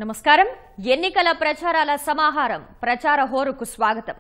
నమస్కారం. ఎన్నికల ప్రచారాల సమాహారం ప్రచార హోరుకు స్వాగతం.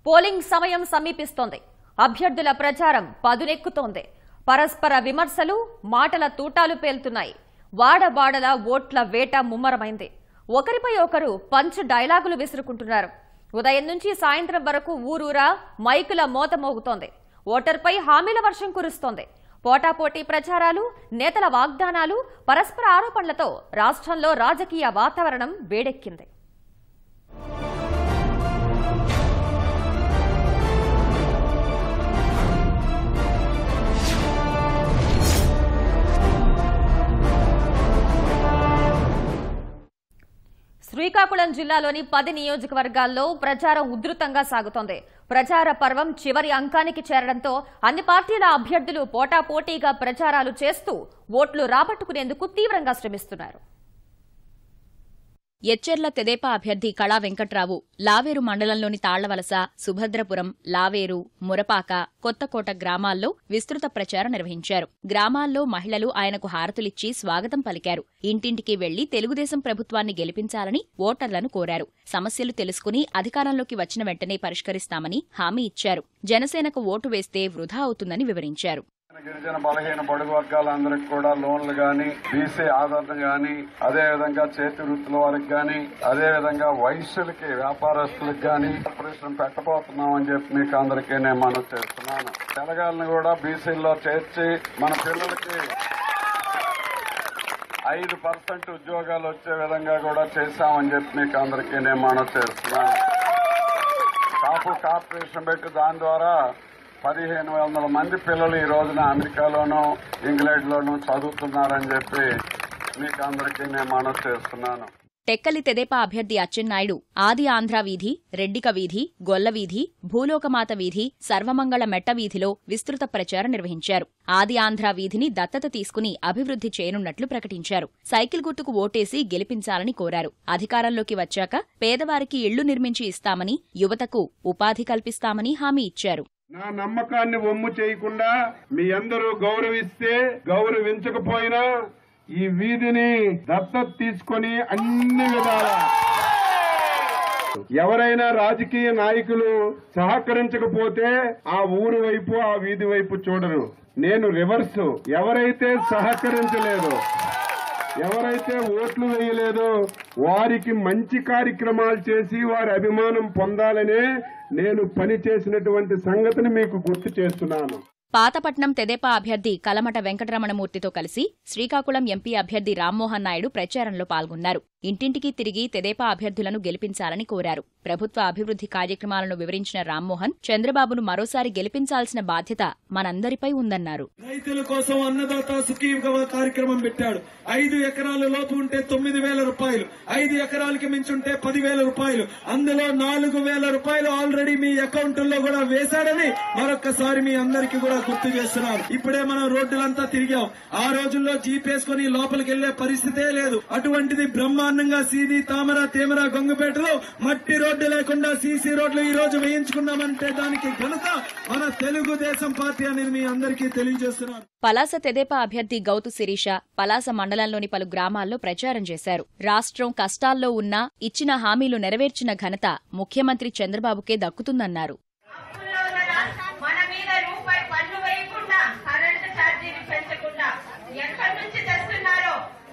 పోలింగ్ సమయం సమీపిస్తోంది. అభ్యర్థుల ప్రచారం పదునెక్కుతోంది. పరస్పర విమర్శలు, మాటల తూటాలు పేలుతున్నాయి. వాడబాడల ఓట్ల వేట ముమ్మరమైంది. ఒకరిపై ఒకరు పంచ్ డైలాగులు విసురుకుంటున్నారు. ఉదయం నుంచి సాయంత్రం వరకు ఊరూరా మైకుల మోత మోగుతోంది. ఓటర్పై హామీల వర్షం కురుస్తోంది. పోటాపోటీ ప్రచారాలు, నేతల వాగ్దానాలు, పరస్పర ఆరోపణలతో రాష్ట్రంలో రాజకీయ వాతావరణం వేడెక్కింది. శ్రీకాకుళం జిల్లాలోని 10 నియోజకవర్గాల్లో ప్రచారం ఉధృతంగా సాగుతోంది. ప్రచార పర్వం చివరి అంకానికి చేరడంతో అన్ని పార్టీల అభ్యర్థులు పోటాపోటీగా ప్రచారాలు చేస్తూ ఓట్లు రాబట్టుకునేందుకు తీవ్రంగా శ్రమిస్తున్నారు. ఎచ్చెర్ల తెదేపా అభ్యర్థి కళా వెంకట్రావు లావేరు మండలంలోని తాళ్లవలస, సుభద్రపురం, లావేరు, మురపాక, కొత్తకోట గ్రామాల్లో విస్తృత ప్రచారం నిర్వహించారు. గ్రామాల్లో మహిళలు ఆయనకు హారతులిచ్చి స్వాగతం పలికారు. ఇంటింటికి వెళ్లి తెలుగుదేశం ప్రభుత్వాన్ని గెలిపించాలని ఓటర్లను కోరారు. సమస్యలు తెలుసుకుని అధికారంలోకి వచ్చిన వెంటనే పరిష్కరిస్తామని హామీ ఇచ్చారు. జనసేనకు ఓటు వేస్తే వృధా అవుతుందని వివరించారు. గిరిజన బలహీన బడుగు వర్గాలందరికి కూడా లోన్లు గాని, బీసీ ఆధారం గాని, అదే విధంగా చేతి వృత్తుల వారికి గాని, అదే విధంగా వయస్సులకి, వ్యాపారస్తులకు గాని ఆపరేషన్ పెట్టబోతున్నామని చెప్పి మీకు అందరికీ నేను మనవి చేస్తున్నాను. తెలంగాణను కూడా బీసీల్లో చేర్చి మన పిల్లలకి 5% ఉద్యోగాలు వచ్చే విధంగా కూడా చేశామని చెప్పి మీకు అందరికీ నేను మనవి చేస్తున్నాను. కాపు కార్పొరేషన్ పెట్టి దాని ద్వారా 1500 మంది పిల్లలు ఈ రోజున అమెరికాలోనూ ఇంగ్లాండ్లోనూ చదువుతున్నారని చెప్పి మీకు అందరికీ నేను మనవి చేస్తున్నాను. టెక్కలి తెదేపా అభ్యర్థి అచ్చెన్నాయుడు ఆది ఆంధ్ర వీధి, రెడ్డిక వీధి, గొల్ల వీధి, భూలోకమాత వీధి, సర్వమంగళ మెట్ట వీధిలో విస్తృత ప్రచారం నిర్వహించారు. ఆది ఆంధ్ర వీధిని దత్తత తీసుకుని అభివృద్ధి చేయనున్నట్లు ప్రకటించారు. సైకిల్ గుర్తుకు ఓటేసి గెలిపించాలని కోరారు. అధికారంలోకి వచ్చాక పేదవారికి ఇళ్లు నిర్మించి ఇస్తామని, యువతకు ఉపాధి కల్పిస్తామని హామీ ఇచ్చారు. నా నమ్మకాన్ని వమ్ము చేయకుండా మీ అందరూ గౌరవిస్తే, గౌరవించకపోయినా ఈ వీధిని దత్తత తీసుకొని అన్ని విధాల ఎవరైనా రాజకీయ నాయకులు సహకరించకపోతే ఆ ఊరు వైపు, ఆ వీధి వైపు చూడరు. నేను రివర్స్. ఎవరైతే సహకరించలేదో, ఎవరైతే ఓట్లు వేయలేదో వారికి మంచి కార్యక్రమాలు చేసి వారి అభిమానం పొందాలనే నేను పని చేసినటువంటి సంగతిని మీకు గుర్తు చేస్తున్నాను. పాతపట్నం తెదేపా అభ్యర్థి కలమట వెంకటరమణమూర్తితో కలిసి శ్రీకాకుళం ఎంపీ అభ్యర్థి రామ్మోహన్ నాయుడు ప్రచారంలో పాల్గొన్నారు. ఇంటింటికి తిరిగి తెదేపా అభ్యర్థులను గెలిపించాలని కోరారు. ప్రభుత్వ అభివృద్ధి కార్యక్రమాలను వివరించిన రామ్మోహన్, చంద్రబాబును మరోసారి గెలిపించాల్సిన బాధ్యత మనందరిపై ఉందన్నారు. రైతుల కోసం అన్నదాత సుఖీభవ కార్యక్రమం పెట్టాడు. 5 ఎకరాల లోపు ఉంటే 9,000 రూపాయలు, 5 ఎకరాలకి మించుంటే 10,000 రూపాయలు, అందులో 4,000 రూపాయలు ఆల్రెడీ మీ అకౌంట్లో కూడా వేశాడని మరొక్కసారి మీ అందరికీ కూడా గుర్తు చేస్తున్నారు. ఇప్పుడే మనం రోడ్డులంతా తిరిగాం. ఆ రోజుల్లో జీప్ వేసుకుని లోపలికి వెళ్లే పరిస్థితే లేదు. అటువంటిది బ్రహ్మాండంగా సీది, తామర, తేమర, గొంగుపేటలో మట్టి రోడ్డు లేకుండా సీసీ రోడ్లు ఈ రోజు వేయించుకున్నామంటే దానికి ఘనత మన తెలుగుదేశం పార్టీ అనేది మీ అందరికీ తెలియజేస్తున్నారు. పలాస తెదేపా అభ్యర్థి గౌతు శిరీష పలాస మండలంలోని పలు గ్రామాల్లో ప్రచారం చేశారు. రాష్ట్రం కష్టాల్లో ఉన్నా ఇచ్చిన హామీలు నెరవేర్చిన ఘనత ముఖ్యమంత్రి చంద్రబాబుకే దక్కుతుందన్నారు.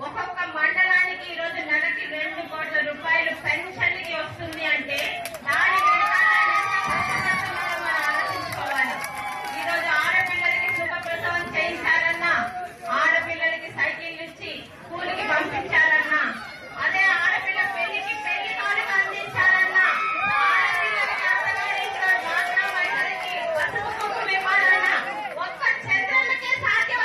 ఒక్కొక్క మండలానికి ఈ రోజు నెలకి 2 కోట్ల రూపాయలు పెన్షన్కి వస్తుంది అంటే దాని మనం ఆలోచించుకోవాలి. ఈ రోజు ఆడపిల్లలకి శుభప్రసవం చేయించాలన్నా, ఆడపిల్లలకి సైకిల్ ఇచ్చి స్కూల్కి పంపించాలన్నా, అదే ఆడపిల్ల పెళ్లికి పెళ్లి కానుక అందించాలన్నా, ఆడపిల్లలకి అర్థమైన డ్వాక్రా మహిళలకి పసుపు కుంకుమ ఇవ్వాలన్నా ఒక్క చంద్రన్నకే సాధ్యం.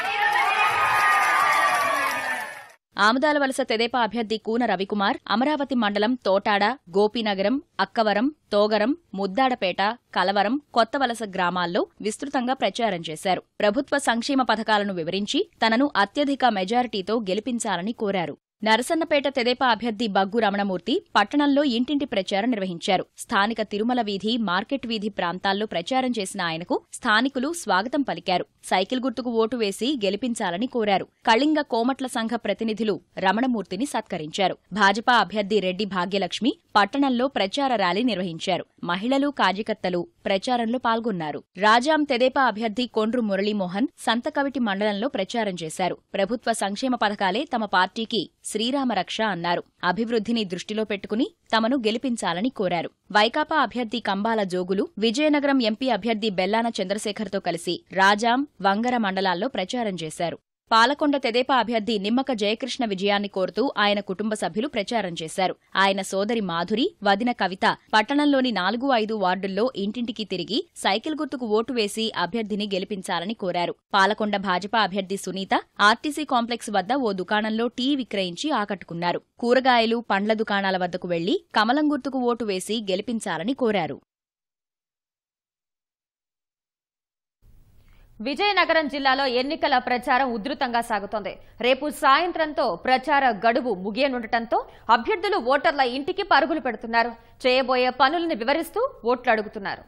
ఆముదాలవలస తెదేపా అభ్యర్థి కూన రవికుమార్ అమరావతి మండలం తోటాడ, గోపీనగరం, అక్కవరం, తోగరం, ముద్దాడపేట, కలవరం, కొత్తవలస గ్రామాల్లో విస్తృతంగా ప్రచారం చేశారు. ప్రభుత్వ సంక్షేమ పథకాలను వివరించి తనను అత్యధిక మెజారిటీతో గెలిపించాలని కోరారు. నరసన్నపేట తెదేపా అభ్యర్థి బగ్గు రమణమూర్తి పట్టణంలో ఇంటింటి ప్రచారం నిర్వహించారు. స్థానిక తిరుమల వీధి, మార్కెట్ వీధి ప్రాంతాల్లో ప్రచారం చేసిన ఆయనకు స్థానికులు స్వాగతం పలికారు. సైకిల్ గుర్తుకు ఓటు వేసి గెలిపించాలని కోరారు. కళింగ కోమట్ల సంఘ ప్రతినిధులు రమణమూర్తిని సత్కరించారు. భాజపా అభ్యర్థి రెడ్డి భాగ్యలక్ష్మి పట్టణంలో ప్రచార ర్యాలీ నిర్వహించారు. మహిళలు, కార్యకర్తలు ప్రచారంలో పాల్గొన్నారు. రాజాం తెదేపా అభ్యర్థి కొండ్రు మురళీమోహన్ సంతకవిటి మండలంలో ప్రచారం చేశారు. ప్రభుత్వ సంక్షేమ పథకాలే తమ పార్టీకి శ్రీరామరక్ష అన్నారు. అభివృద్ధిని దృష్టిలో పెట్టుకుని తమను గెలిపించాలని కోరారు. వైకాపా అభ్యర్థి కంబాల జోగులు విజయనగరం ఎంపీ అభ్యర్థి బెల్లాన చంద్రశేఖర్తో కలిసి రాజాం, వంగర మండలాల్లో ప్రచారం చేశారు. పాలకొండ తెదేపా అభ్యర్థి నిమ్మక జయకృష్ణ విజయాన్ని కోరుతూ ఆయన కుటుంబ సభ్యులు ప్రచారం చేశారు. ఆయన సోదరి మాధురి, వదిన కవిత పట్టణంలోని 4-5 వార్డుల్లో ఇంటింటికి తిరిగి సైకిల్ గుర్తుకు ఓటు వేసి అభ్యర్థిని గెలిపించాలని కోరారు. పాలకొండ భాజపా అభ్యర్థి సునీత ఆర్టీసీ కాంప్లెక్స్ వద్ద ఓ దుకాణంలో టీ విక్రయించి ఆకట్టుకున్నారు. కూరగాయలు, పండ్ల దుకాణాల వద్దకు వెళ్లి కమలం గుర్తుకు ఓటు వేసి గెలిపించాలని కోరారు. విజయనగరం జిల్లాలో ఎన్నికల ప్రచారం ఉధృతంగా సాగుతోంది. రేపు సాయంత్రంతో ప్రచార గడువు ముగియనుండటంతో అభ్యర్థులు ఓటర్ల ఇంటికి పరుగులు పెడుతున్నారు. చేయబోయే పనులను వివరిస్తూ ఓట్లు అడుగుతున్నారు.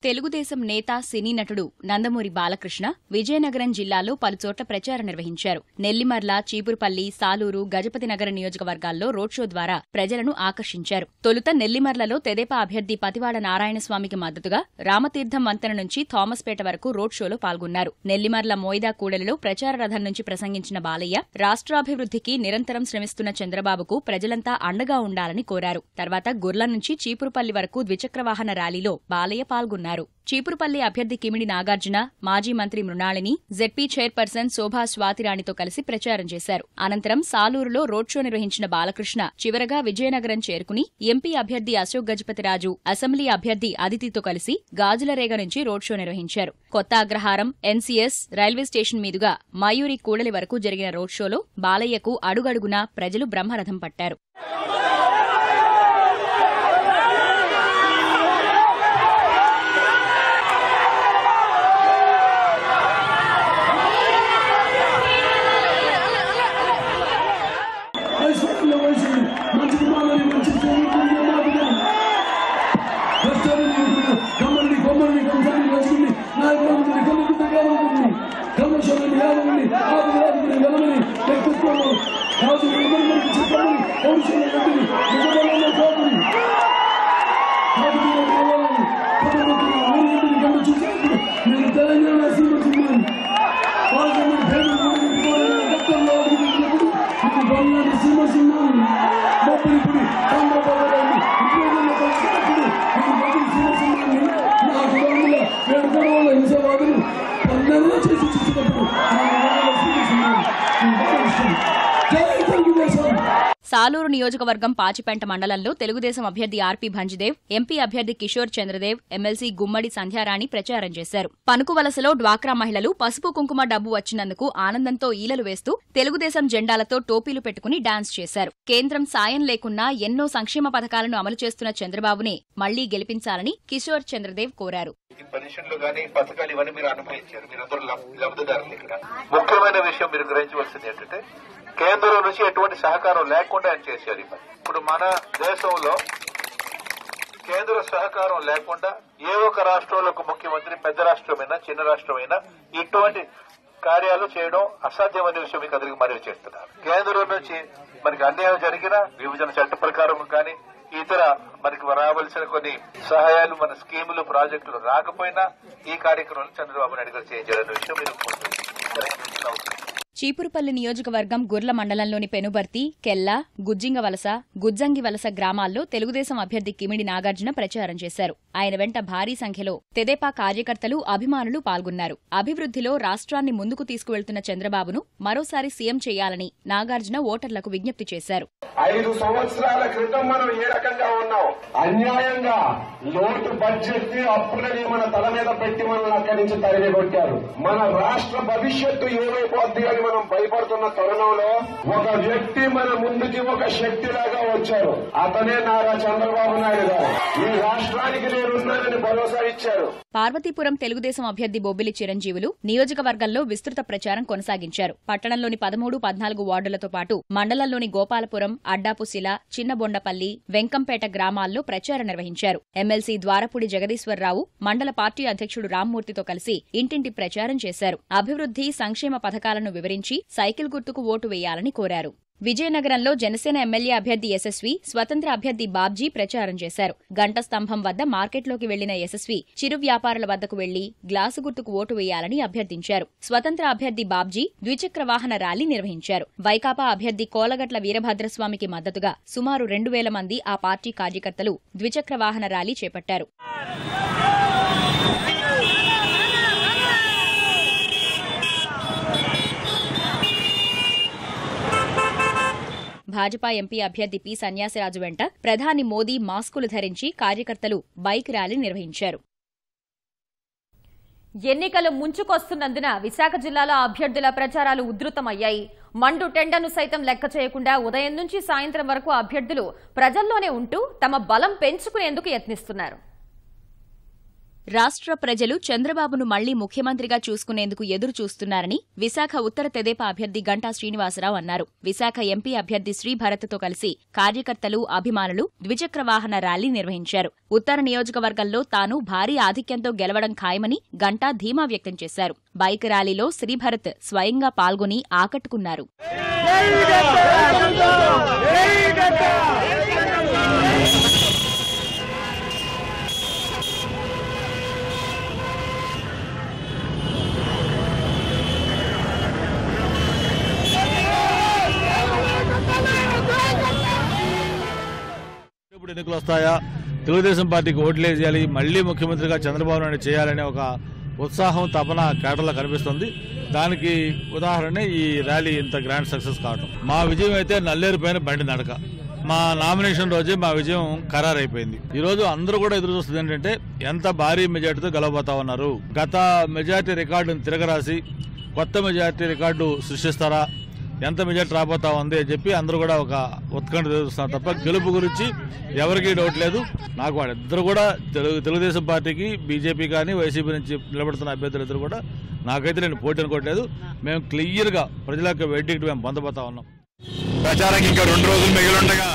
తెలుగుదేశం నేత, సినీ నటుడు నందమూరి బాలకృష్ణ విజయనగరం జిల్లాలో పలుచోట్ల ప్రచారం నిర్వహించారు. నెల్లిమర్ల, చీపురుపల్లి, సాలూరు, గజపతినగర నియోజకవర్గాల్లో రోడ్ షో ద్వారా ప్రజలను ఆకర్షించారు. తొలుత నెల్లిమర్లలో తెదేపా అభ్యర్థి పతివాడ నారాయణస్వామికి మద్దతుగా రామతీర్థం వంతెన నుంచి థామస్పేట వరకు రోడ్ షోలో పాల్గొన్నారు. నెల్లిమర్ల మోయిదా కూడలిలో ప్రచార రథం నుంచి ప్రసంగించిన బాలయ్య రాష్ట్రాభివృద్ధికి నిరంతరం శ్రమిస్తున్న చంద్రబాబుకు ప్రజలంతా అండగా ఉండాలని కోరారు. తర్వాత గుర్ల నుంచి చీపురుపల్లి వరకు ద్విచక్రవాహన ర్యాలీలో బాలయ్య పాల్గొన్నారు. చీపురుపల్లి అభ్యర్థి కిమిడి నాగార్జున, మాజీ మంత్రి మృణాళిని, జెడ్పీ చైర్పర్సన్ శోభా స్వాతిరాణితో కలిసి ప్రచారం చేశారు. అనంతరం సాలూరులో రోడ్ షో నిర్వహించిన బాలకృష్ణ చివరగా విజయనగరం చేరుకుని ఎంపీ అభ్యర్థి అశోక్ గజపతిరాజు, అసెంబ్లీ అభ్యర్థి అదితితో కలిసి గాజులరేగ నుంచి రోడ్ షో నిర్వహించారు. కొత్త అగ్రహారం, ఎన్సీఎస్, రైల్వే స్టేషన్ మీదుగా మయూరి కూడలి వరకు జరిగిన రోడ్ షోలో బాలయ్యకు అడుగడుగునా ప్రజలు బ్రహ్మరథం పట్టారు. సాలూరు నియోజకవర్గం పాచిపెంట మండలంలో తెలుగుదేశం అభ్యర్థి ఆర్పీ భంజిదేవ్, ఎంపీ అభ్యర్థి కిషోర్ చంద్రదేవ్, ఎమ్మెల్సీ గుమ్మడి సంధ్యారాణి ప్రచారం చేశారు. పనుకువలసలో డ్వాక్రా మహిళలు పసుపు కుంకుమ డబ్బు వచ్చినందుకు ఆనందంతో ఈలలు వేస్తూ తెలుగుదేశం జెండాలతో టోపీలు పెట్టుకుని డాన్స్ చేశారు. కేంద్రం సాయం లేకున్నా ఎన్నో సంక్షేమ పథకాలను అమలు చేస్తున్న చంద్రబాబునే మళ్లీ గెలిపించాలని కిషోర్ చంద్రదేవ్ కోరారు. పెన్షన్లు గానీ పథకాలు ఇవన్నీ మీరు అనుభవించారు. మీరందరూ లబ్ధిదారులు. ఇక్కడ ముఖ్యమైన విషయం మీరు గ్రహించవలసింది ఏంటంటే కేంద్రం నుంచి ఎటువంటి సహకారం లేకుండా ఆయన చేశారు. ఇప్పుడు మన దేశంలో కేంద్ర సహకారం లేకుండా ఏ ఒక్క రాష్ట్రంలో ఒక ముఖ్యమంత్రి, పెద్ద రాష్ట్రమైనా చిన్న రాష్ట్రమైనా ఇటువంటి కార్యాలు చేయడం అసాధ్యమైన విషయం మీకు అందరికీ మనవి చేస్తున్నారు. కేంద్రం నుంచి మనకి అన్యాయం జరిగినా విభజన చట్ట ప్రకారం కానీ ఇతర మనకి రావాల్సిన కొన్ని సహాయాలు, మన స్కీములు, ప్రాజెక్టులు రాకపోయినా ఈ కార్యక్రమాలు చంద్రబాబు నాయుడు గారు చేయించాలనే విషయం మీరు చీపురుపల్లి నియోజకవర్గం గుర్ల మండలంలోని పెనుబర్తి, కెల్ల, గుజ్జింగవలస, గుజ్జంగివలస గ్రామాల్లో తెలుగుదేశం అభ్యర్థి కిమిడి నాగార్జున ప్రచారం చేశారు. ఆయన వెంట భారీ సంఖ్యలో తెదేపా కార్యకర్తలు, అభిమానులు పాల్గొన్నారు. అభివృద్ధిలో రాష్ట్రాన్ని ముందుకు తీసుకువెళ్తున్న చంద్రబాబును మరోసారి సీఎం చేయాలని నాగార్జున ఓటర్లకు విజ్ఞప్తి చేశారు. 5 సంవత్సరాల క్రితం మనం ఏ రకంగా ఉన్నాం? అన్యాయంగా లోటు బడ్జెట్ ని, అప్పులని మన తల మీద పెట్టి మనల్ని అక్కడి నుంచి తరిమి కొట్టారు. మన రాష్ట్ర భవిష్యత్తు ఏమైపోద్ది అని మనం భయపడుతున్న తరుణంలో ఒక వ్యక్తి మన ముందుకి ఒక శక్తిలాగా వచ్చారు. అతనే నారా చంద్రబాబు నాయుడు గారు. ఈ రాష్ట్రానికి నేనున్నానని భరోసా ఇచ్చారు. పార్వతీపురం తెలుగుదేశం అభ్యర్థి బొబ్బిలి చిరంజీవులు నియోజకవర్గంలో విస్తృత ప్రచారం కొనసాగించారు. పట్టణంలోని 13, 14 వార్డులతో పాటు మండలంలోని గోపాలపురం, అడ్డాపుశిల, చిన్నబొండపల్లి, వెంకంపేట గ్రామాల్లో ప్రచారం నిర్వహించారు. ఎమ్మెల్సీ ద్వారపూడి జగదీశ్వరరావు మండల పార్టీ అధ్యక్షుడు రామ్మూర్తితో కలిసి ఇంటింటి ప్రచారం చేశారు. అభివృద్ధి, సంక్షేమ పథకాలను వివరించి సైకిల్ గుర్తుకు ఓటు వేయాలని కోరారు. విజయనగరంలో జనసేన ఎమ్మెల్యే అభ్యర్థి యశస్వి, స్వతంత్ర అభ్యర్థి బాబ్జీ ప్రచారం చేశారు. గంట స్తంభం వద్ద మార్కెట్లోకి వెళ్లిన యశస్వి చిరు వ్యాపారుల వద్దకు వెళ్లి గ్లాసు గుర్తుకు ఓటు వేయాలని అభ్యర్థించారు. స్వతంత్ర అభ్యర్థి బాబ్జీ ద్విచక్ర వాహన ర్యాలీ నిర్వహించారు. వైకాపా అభ్యర్థి కోలగట్ల వీరభద్రస్వామికి మద్దతుగా సుమారు 2000 మంది ఆ పార్టీ కార్యకర్తలు ద్విచక్ర వాహన ర్యాలీ చేపట్టారు. భాజపా ఎంపీ అభ్యర్థి పి సన్యాసిరాజు వెంట ప్రధాని మోదీ మాస్కులు ధరించి కార్యకర్తలు బైక్ ర్యాలీ నిర్వహించారు. ఎన్నికలు ముంచుకొస్తున్నందున విశాఖ జిల్లాలో అభ్యర్థుల ప్రచారాలు ఉధృతమయ్యాయి. మండు టెండను సైతం లెక్క చేయకుండా ఉదయం నుంచి సాయంత్రం వరకు అభ్యర్థులు ప్రజల్లోనే ఉంటూ తమ బలం పెంచుకునేందుకు యత్నిస్తున్నారు. రాష్ట్ర ప్రజలు చంద్రబాబును మళ్లీ ముఖ్యమంత్రిగా చూసుకునేందుకు ఎదురు చూస్తున్నారని విశాఖ ఉత్తర తెదేపా అభ్యర్థి గంటా శ్రీనివాసరావు అన్నారు. విశాఖ ఎంపీ అభ్యర్థి శ్రీభరత్తో కలిసి కార్యకర్తలు, అభిమానులు ద్విచక్ర వాహన ర్యాలీ నిర్వహించారు. ఉత్తర నియోజకవర్గంలో తాను భారీ ఆధిక్యంతో గెలవడం ఖాయమని గంటా ధీమా వ్యక్తం చేశారు. బైక్ ర్యాలీలో శ్రీభరత్ స్వయంగా పాల్గొని ఆకట్టుకున్నారు. ఎన్నికలు వస్తాయా, తెలుగుదేశం పార్టీకి ఓట్లేసేయాలి, మళ్లీ ముఖ్యమంత్రిగా చంద్రబాబు నాయుడు చేయాలనే ఒక ఉత్సాహం, తపన కేటలో కనిపిస్తుంది. దానికి ఉదాహరణ ఈ ర్యాలీ ఇంత గ్రాండ్ సక్సెస్ కావడం. మా విజయం అయితే నల్లేరు పైన బండి నడక. మా నామినేషన్ రోజే మా విజయం ఖరారైపోయింది. ఈ రోజు అందరూ కూడా ఎదురు చూస్తుంది ఏంటంటే ఎంత భారీ మెజార్టీతో గెలవబోతా ఉన్నారు. గత మెజార్టీ రికార్డును తిరగరాసి కొత్త మెజార్టీ రికార్డు సృష్టిస్తారా, ఎంత మెజార్టీ రాబోతా ఉంది అని చెప్పి అందరూ కూడా ఒక ఉత్కంఠ ఎదురుస్తున్నారు తప్ప గెలుపు గురించి ఎవరికీ డౌట్ లేదు. నాకు వాళ్ళిద్దరు కూడా తెలుగుదేశం పార్టీకి, బీజేపీ కానీ వైసీపీ నుంచి నిలబడుతున్న అభ్యర్థులు ఇద్దరు కూడా నాకైతే నేను పోటీ అనుకోవట్లేదు. మేము క్లియర్గా ప్రజల యొక్క వెడ్డికి మేము పొందబోతా ఉన్నాం. ప్రచారం ఇంకా 2 రోజులు మిగిలిండగా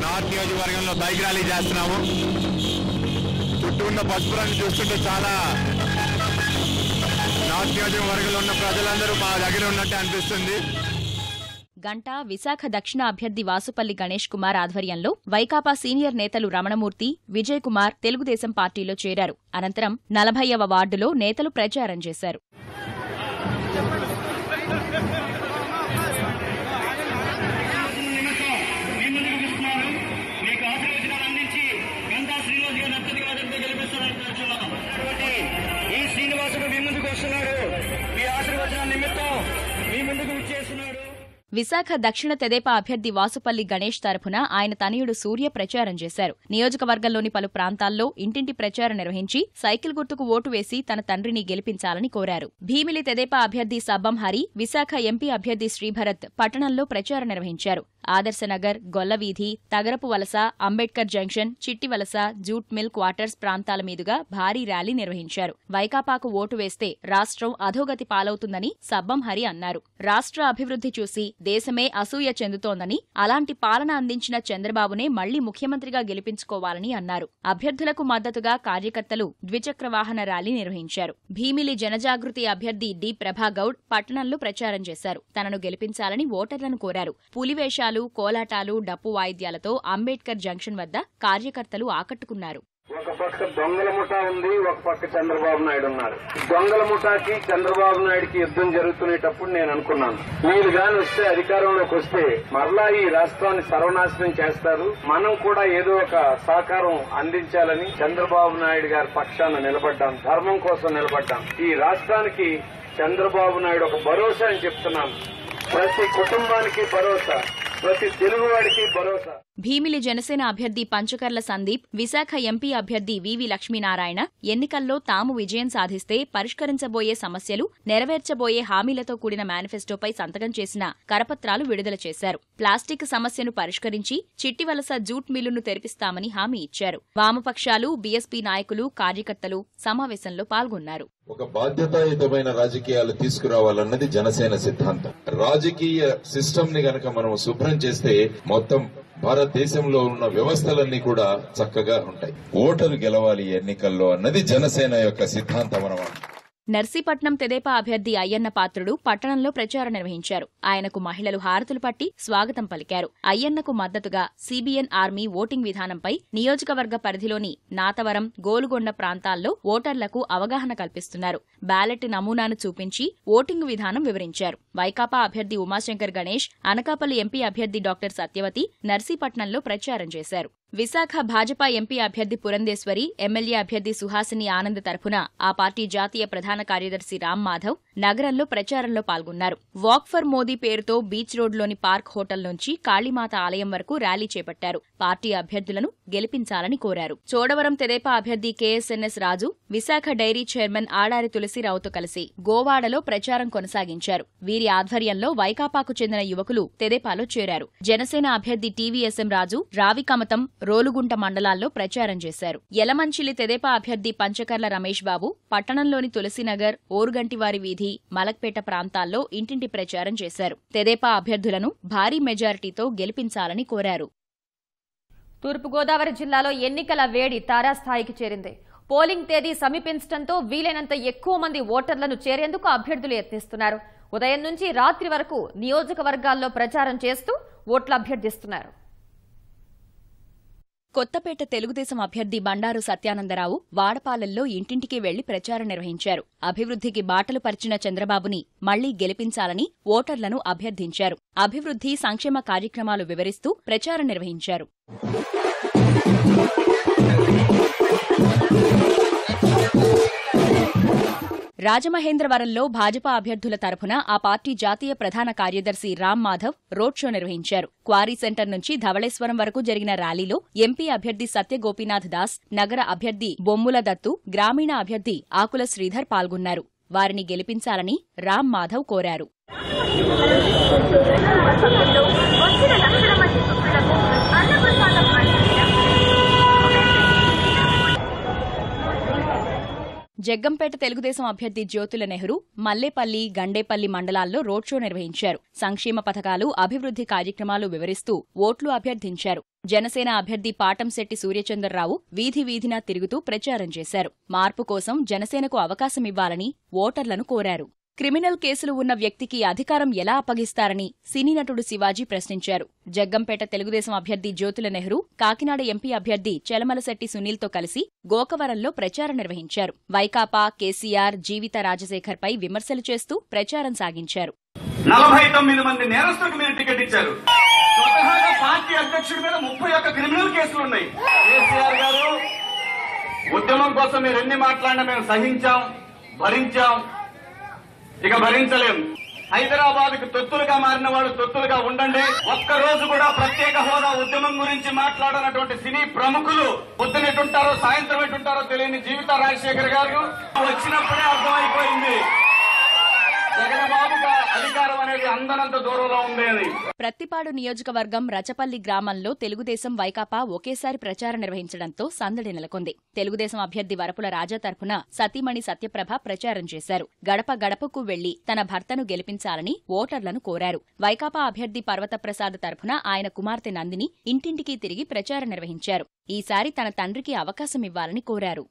నార్త్ నియోజకవర్గంలో బైక్ ర్యాలీ చేస్తున్నాము. చుట్టూ ఉన్న పసుపు రంగు చూస్తుంటే చాలా నార్త్ నియోజకవర్గంలో ఉన్న ప్రజలందరూ మా దగ్గర ఉన్నట్టే అనిపిస్తుంది. గంటా విశాఖ దక్షిణ అభ్యర్థి వాసుపల్లి గణేష్ కుమార్ ఆధ్వర్యంలో వైకాపా సీనియర్ నేతలు రమణమూర్తి, విజయ్ కుమార్ తెలుగుదేశం పార్టీలో చేరారు. అనంతరం 40వ వార్డులో నేతలు ప్రచారం చేశారు. విశాఖ దక్షిణ తెదేపా అభ్యర్థి వాసుపల్లి గణేష్ తరఫున ఆయన తనయుడు సూర్య ప్రచారం చేశారు. నియోజకవర్గంలోని పలు ప్రాంతాల్లో ఇంటింటి ప్రచారం నిర్వహించి సైకిల్ గుర్తుకు ఓటు వేసి తన తండ్రిని గెలిపించాలని కోరారు. భీమిలి తెదేపా అభ్యర్థి సబ్బం హరి, విశాఖ ఎంపీ అభ్యర్థి శ్రీభరత్ పట్టణంలో ప్రచారం నిర్వహించారు. Adarsh Nagar, Gollaveedhi, Tagarapu Valasa, Ambedkar junction, Chittivalasa, jute mill quarters ప్రాంతాల మీదుగా భారీ ర్యాలీ నిర్వహించారు. వైకాపాకు ఓటు వేస్తే రాష్ట్రం అధోగతి పాలవుతుందని సబ్బం హరి అన్నారు. రాష్ట్ర అభివృద్ధి చూసి దేశమే అసూయ చెందుతోందని, అలాంటి పాలన అందించిన చంద్రబాబునే మళ్లీ ముఖ్యమంత్రిగా గెలిపించుకోవాలని అన్నారు. అభ్యర్థులకు మద్దతుగా కార్యకర్తలు ద్విచక్ర వాహన ర్యాలీ నిర్వహించారు. భీమిలి జనజాగృతి అభ్యర్థి డి ప్రభాగౌడ్ పట్టణంలో ప్రచారం చేశారు. తనను గెలిపించాలని ఓటర్లను కోరారు. పులివేషాలు, కోలాటాలు, డప్పు వాయిద్యాలతో అంబేడ్కర్ జంక్షన్ వద్ద కార్యకర్తలు ఆకట్టుకున్నారు. ఒక పక్క దొంగల ముఠా ఉంది, ఒక పక్క చంద్రబాబు నాయుడు ఉన్నారు. దొంగల ముఠాకి చంద్రబాబు నాయుడుకి యుద్ధం జరుగుతునేటప్పుడు నేను అనుకున్నాను, వీళ్ళు గాని వస్తే అధికారంలోకి వస్తే మరలా ఈ రాష్ట్రాన్ని సర్వనాశనం చేస్తారు, మనం కూడా ఏదో ఒక సహకారం అందించాలని చంద్రబాబు నాయుడు గారి పక్షాన నిలబడ్డాం, ధర్మం కోసం నిలబడ్డాం. ఈ రాష్ట్రానికి చంద్రబాబు నాయుడు ఒక భరోసా అని చెప్తున్నాను. ప్రతి కుటుంబానికి భరోసా, ప్రతి తెలుగువాడికి భరోసా. భీమిలి జనసేన అభ్యర్థి పంచకర్ల సందీప్, విశాఖ ఎంపీ అభ్యర్థి వివి లక్ష్మీనారాయణ ఎన్నికల్లో తాము విజయం సాధిస్తే పరిష్కరించబోయే సమస్యలు, నెరవేర్చబోయే హామీలతో కూడిన మేనిఫెస్టోపై సంతకం చేసిన కరపత్రాలు విడుదల చేశారు. ప్లాస్టిక్ సమస్యను పరిష్కరించి చిట్టివలస జూట్ మిల్లును తెరిపిస్తామని హామీ ఇచ్చారు. వామపక్షాలు, బీఎస్పీ నాయకులు, కార్యకర్తలు సమావేశంలో పాల్గొన్నారు. ఒక బాధ్యతాయుతమైన రాజకీయాలు తీసుకురావాలన్నది జనసేన సిద్ధాంతం. రాజకీయ సిస్టమ్ ని గనక మనం శుభ్రం చేస్తే మొత్తం భారతదేశంలో ఉన్న వ్యవస్థలన్నీ కూడా చక్కగా ఉంటాయి. ఓటరు గెలవాలి ఎన్నికల్లో అన్నది జనసేన యొక్క సిద్ధాంతం అన్నమాట. నర్సీపట్నం తెదేపా అభ్యర్థి అయ్యన్న పాత్రుడు పట్టణంలో ప్రచారం నిర్వహించారు. ఆయనకు మహిళలు హారతులు పట్టి స్వాగతం పలికారు. అయ్యన్నకు మద్దతుగా సిబిఎన్ ఆర్మీ ఓటింగ్ విధానంపై నియోజకవర్గ పరిధిలోని నాతవరం, గోలుగొండ ప్రాంతాల్లో ఓటర్లకు అవగాహన కల్పిస్తున్నారు. బ్యాలెట్ నమూనాను చూపించి ఓటింగ్ విధానం వివరించారు. వైకాపా అభ్యర్థి ఉమాశంకర్ గణేష్, అనకాపల్లి ఎంపీ అభ్యర్థి డాక్టర్ సత్యవతి నర్సీపట్నంలో ప్రచారం చేశారు. విశాఖ భాజపా ఎంపీ అభ్యర్థి పురంధేశ్వరి, ఎమ్మెల్యే అభ్యర్థి సుహాసిని ఆనంద్ తరఫున ఆ పార్టీ జాతీయ ప్రధాన కార్యదర్శి రామ్ మాధవ్ నగరంలో ప్రచారంలో పాల్గొన్నారు. వాక్ ఫర్ మోదీ పేరుతో బీచ్ రోడ్లోని పార్క్ హోటల్ నుంచి కాళీమాత ఆలయం వరకు ర్యాలీ చేపట్టారు. పార్టీ అభ్యర్థులను గెలిపించాలని కోరారు. చోడవరం తెదేపా అభ్యర్థి కేఎస్ఎన్ఎస్ రాజు, విశాఖ డైరీ చైర్మన్ ఆడారి తులసిరావుతో కలిసి గోవాడలో ప్రచారం కొనసాగించారు. వీరి ఆధ్వర్యంలో వైకాపాకు చెందిన యువకులు తెదేపాలో చేరారు. జనసేన అభ్యర్థి టీవీఎస్ఎం రాజు, రావికమతం, రోలుగుంట మండలాల్లో ప్రచారం చేశారు. యలమంచిలి తెదేపా అభ్యర్థి పంచకర్ల రమేష్ బాబు పట్టణంలోని తులసినగర్, ఓరుగంటివారి వీధి, మలక్పేట ప్రాంతాల్లో ఇంటింటి ప్రచారం చేశారు. తెదేపా అభ్యర్థులను భారీ మెజారిటీతో గెలిపించాలని కోరారు. తూర్పుగోదావరి జిల్లాలో ఎన్నికల వేడి తారాస్థాయికి చేరింది. పోలింగ్ తేదీ సమీపించడంతో వీలైనంత ఎక్కువ మంది ఓటర్లను చేరేందుకు అభ్యర్థులు యత్నిస్తున్నారు. ఉదయం నుంచి రాత్రి వరకు నియోజకవర్గాల్లో ప్రచారం చేస్తూ ఓట్లు అభ్యర్థిస్తున్నారు. కొత్తపేట తెలుగుదేశం అభ్యర్థి బండారు సత్యానందరావు వాడపాలెల్లో ఇంటింటికి వెళ్లి ప్రచారం నిర్వహించారు. అభివృద్ధికి బాటలు పరిచిన చంద్రబాబుని మళ్లీ గెలిపించాలని ఓటర్లను అభ్యర్థించారు. అభివృద్ధి, సంక్షేమ కార్యక్రమాలు వివరిస్తూ ప్రచారం నిర్వహించారు. రాజమహేంద్రవరంలో భాజపా అభ్యర్థుల తరఫున ఆ పార్టీ జాతీయ ప్రధాన కార్యదర్శి రామ్ మాధవ్ రోడ్ షో నిర్వహించారు. క్వారీ సెంటర్ నుంచి ధవళేశ్వరం వరకు జరిగిన ర్యాలీలో ఎంపీ అభ్యర్థి సత్యగోపీనాథ్ దాస్, నగర అభ్యర్థి బొమ్ముల దత్తు, గ్రామీణ అభ్యర్థి ఆకుల శ్రీధర్ పాల్గొన్నారు. వారిని గెలిపించాలని రామ్ మాధవ్ కోరారు. జగ్గంపేట తెలుగుదేశం అభ్యర్థి జ్యోతుల నెహ్రూ మల్లేపల్లి, గండేపల్లి మండలాల్లో రోడ్ షో నిర్వహించారు. సంక్షేమ పథకాలు, అభివృద్ధి కార్యక్రమాలు వివరిస్తూ ఓట్లు అభ్యర్థించారు. జనసేన అభ్యర్థి పాటంశెట్టి సూర్యచంద్రరావు వీధి వీధినా తిరుగుతూ ప్రచారం చేశారు. మార్పు కోసం జనసేనకు అవకాశమివ్వాలని ఓటర్లను కోరారు. క్రిమినల్ కేసులు ఉన్న వ్యక్తికి అధికారం ఎలా అప్పగిస్తారని సినీ నటుడు శివాజీ ప్రశ్నించారు. జగ్గంపేట తెలుగుదేశం అభ్యర్థి జ్యోతుల నెహ్రూ కాకినాడ ఎంపీ అభ్యర్థి చెలమలశెట్టి సునీల్తో కలిసి గోకవరంలో ప్రచారం నిర్వహించారు. వైకాపా, కేసీఆర్, జీవిత రాజశేఖర్పై విమర్శలు చేస్తూ ప్రచారం సాగించారు. 49 మంది నేరస్తులకు మీరు టికెట్ ఇచ్చారు. స్వతహాగా పార్టీ అధ్యక్షుడి మీద 31 క్రిమినల్ కేసులున్నాయి. కేసీఆర్ గారు, ఉద్యమం కోసం మీరు ఎన్ని మాట్లాడినా మేము సహించాం, భరించాం, ఇక భరించలేం. హైదరాబాద్ కు తొత్తులుగా మారిన వాళ్ళు తొత్తులుగా ఉండండి. ఒక్కరోజు కూడా ప్రత్యేక హోదా ఉద్యమం గురించి మాట్లాడనటువంటి సినీ ప్రముఖులు పొద్దున ఎటుంటారో సాయంత్రం ఎటుంటారో తెలియని జీవిత రాజశేఖర్ గారు వచ్చినప్పుడే అర్థమైపోయింది జగన్బాబుగా అధికారం అనేది అందనంత దూరంలో ఉంది అని. ప్రత్తిపాడు నియోజకవర్గం రచపల్లి గ్రామంలో తెలుగుదేశం, వైకాపా ఒకేసారి ప్రచారం నిర్వహించడంతో సందడి నెలకొంది. తెలుగుదేశం అభ్యర్థి వరపుల రాజా తరఫున సతీమణి సత్యప్రభ ప్రచారం చేశారు. గడప గడపకు వెళ్లి తన భర్తను గెలిపించాలని ఓటర్లను కోరారు. వైకాపా అభ్యర్థి పర్వతప్రసాద్ తరఫున ఆయన కుమార్తె నందిని ఇంటింటికి తిరిగి ప్రచారం నిర్వహించారు. ఈసారి తన తండ్రికి అవకాశమివ్వాలని కోరారు.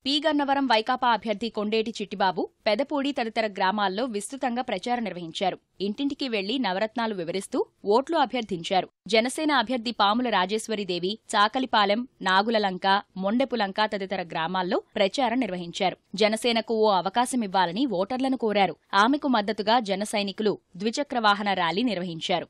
పి గన్నవరం వైకాపా అభ్యర్థి కొండేటి చిట్టిబాబు, పెదపూడి తదితర గ్రామాల్లో విస్తృతంగా ప్రచారం నిర్వహించారు. ఇంటింటికి వెళ్లి నవరత్నాలు వివరిస్తూ ఓట్లు అభ్యర్థించారు. జనసేన అభ్యర్థి పాముల రాజేశ్వరీదేవి చాకలిపాలెం, నాగులలంక, మొండెపులంక తదితర గ్రామాల్లో ప్రచారం నిర్వహించారు. జనసేనకు ఓ అవకాశమివ్వాలని ఓటర్లను కోరారు. ఆమెకు మద్దతుగా జన సైనికులు ద్విచక్ర వాహన ర్యాలీ నిర్వహించారు.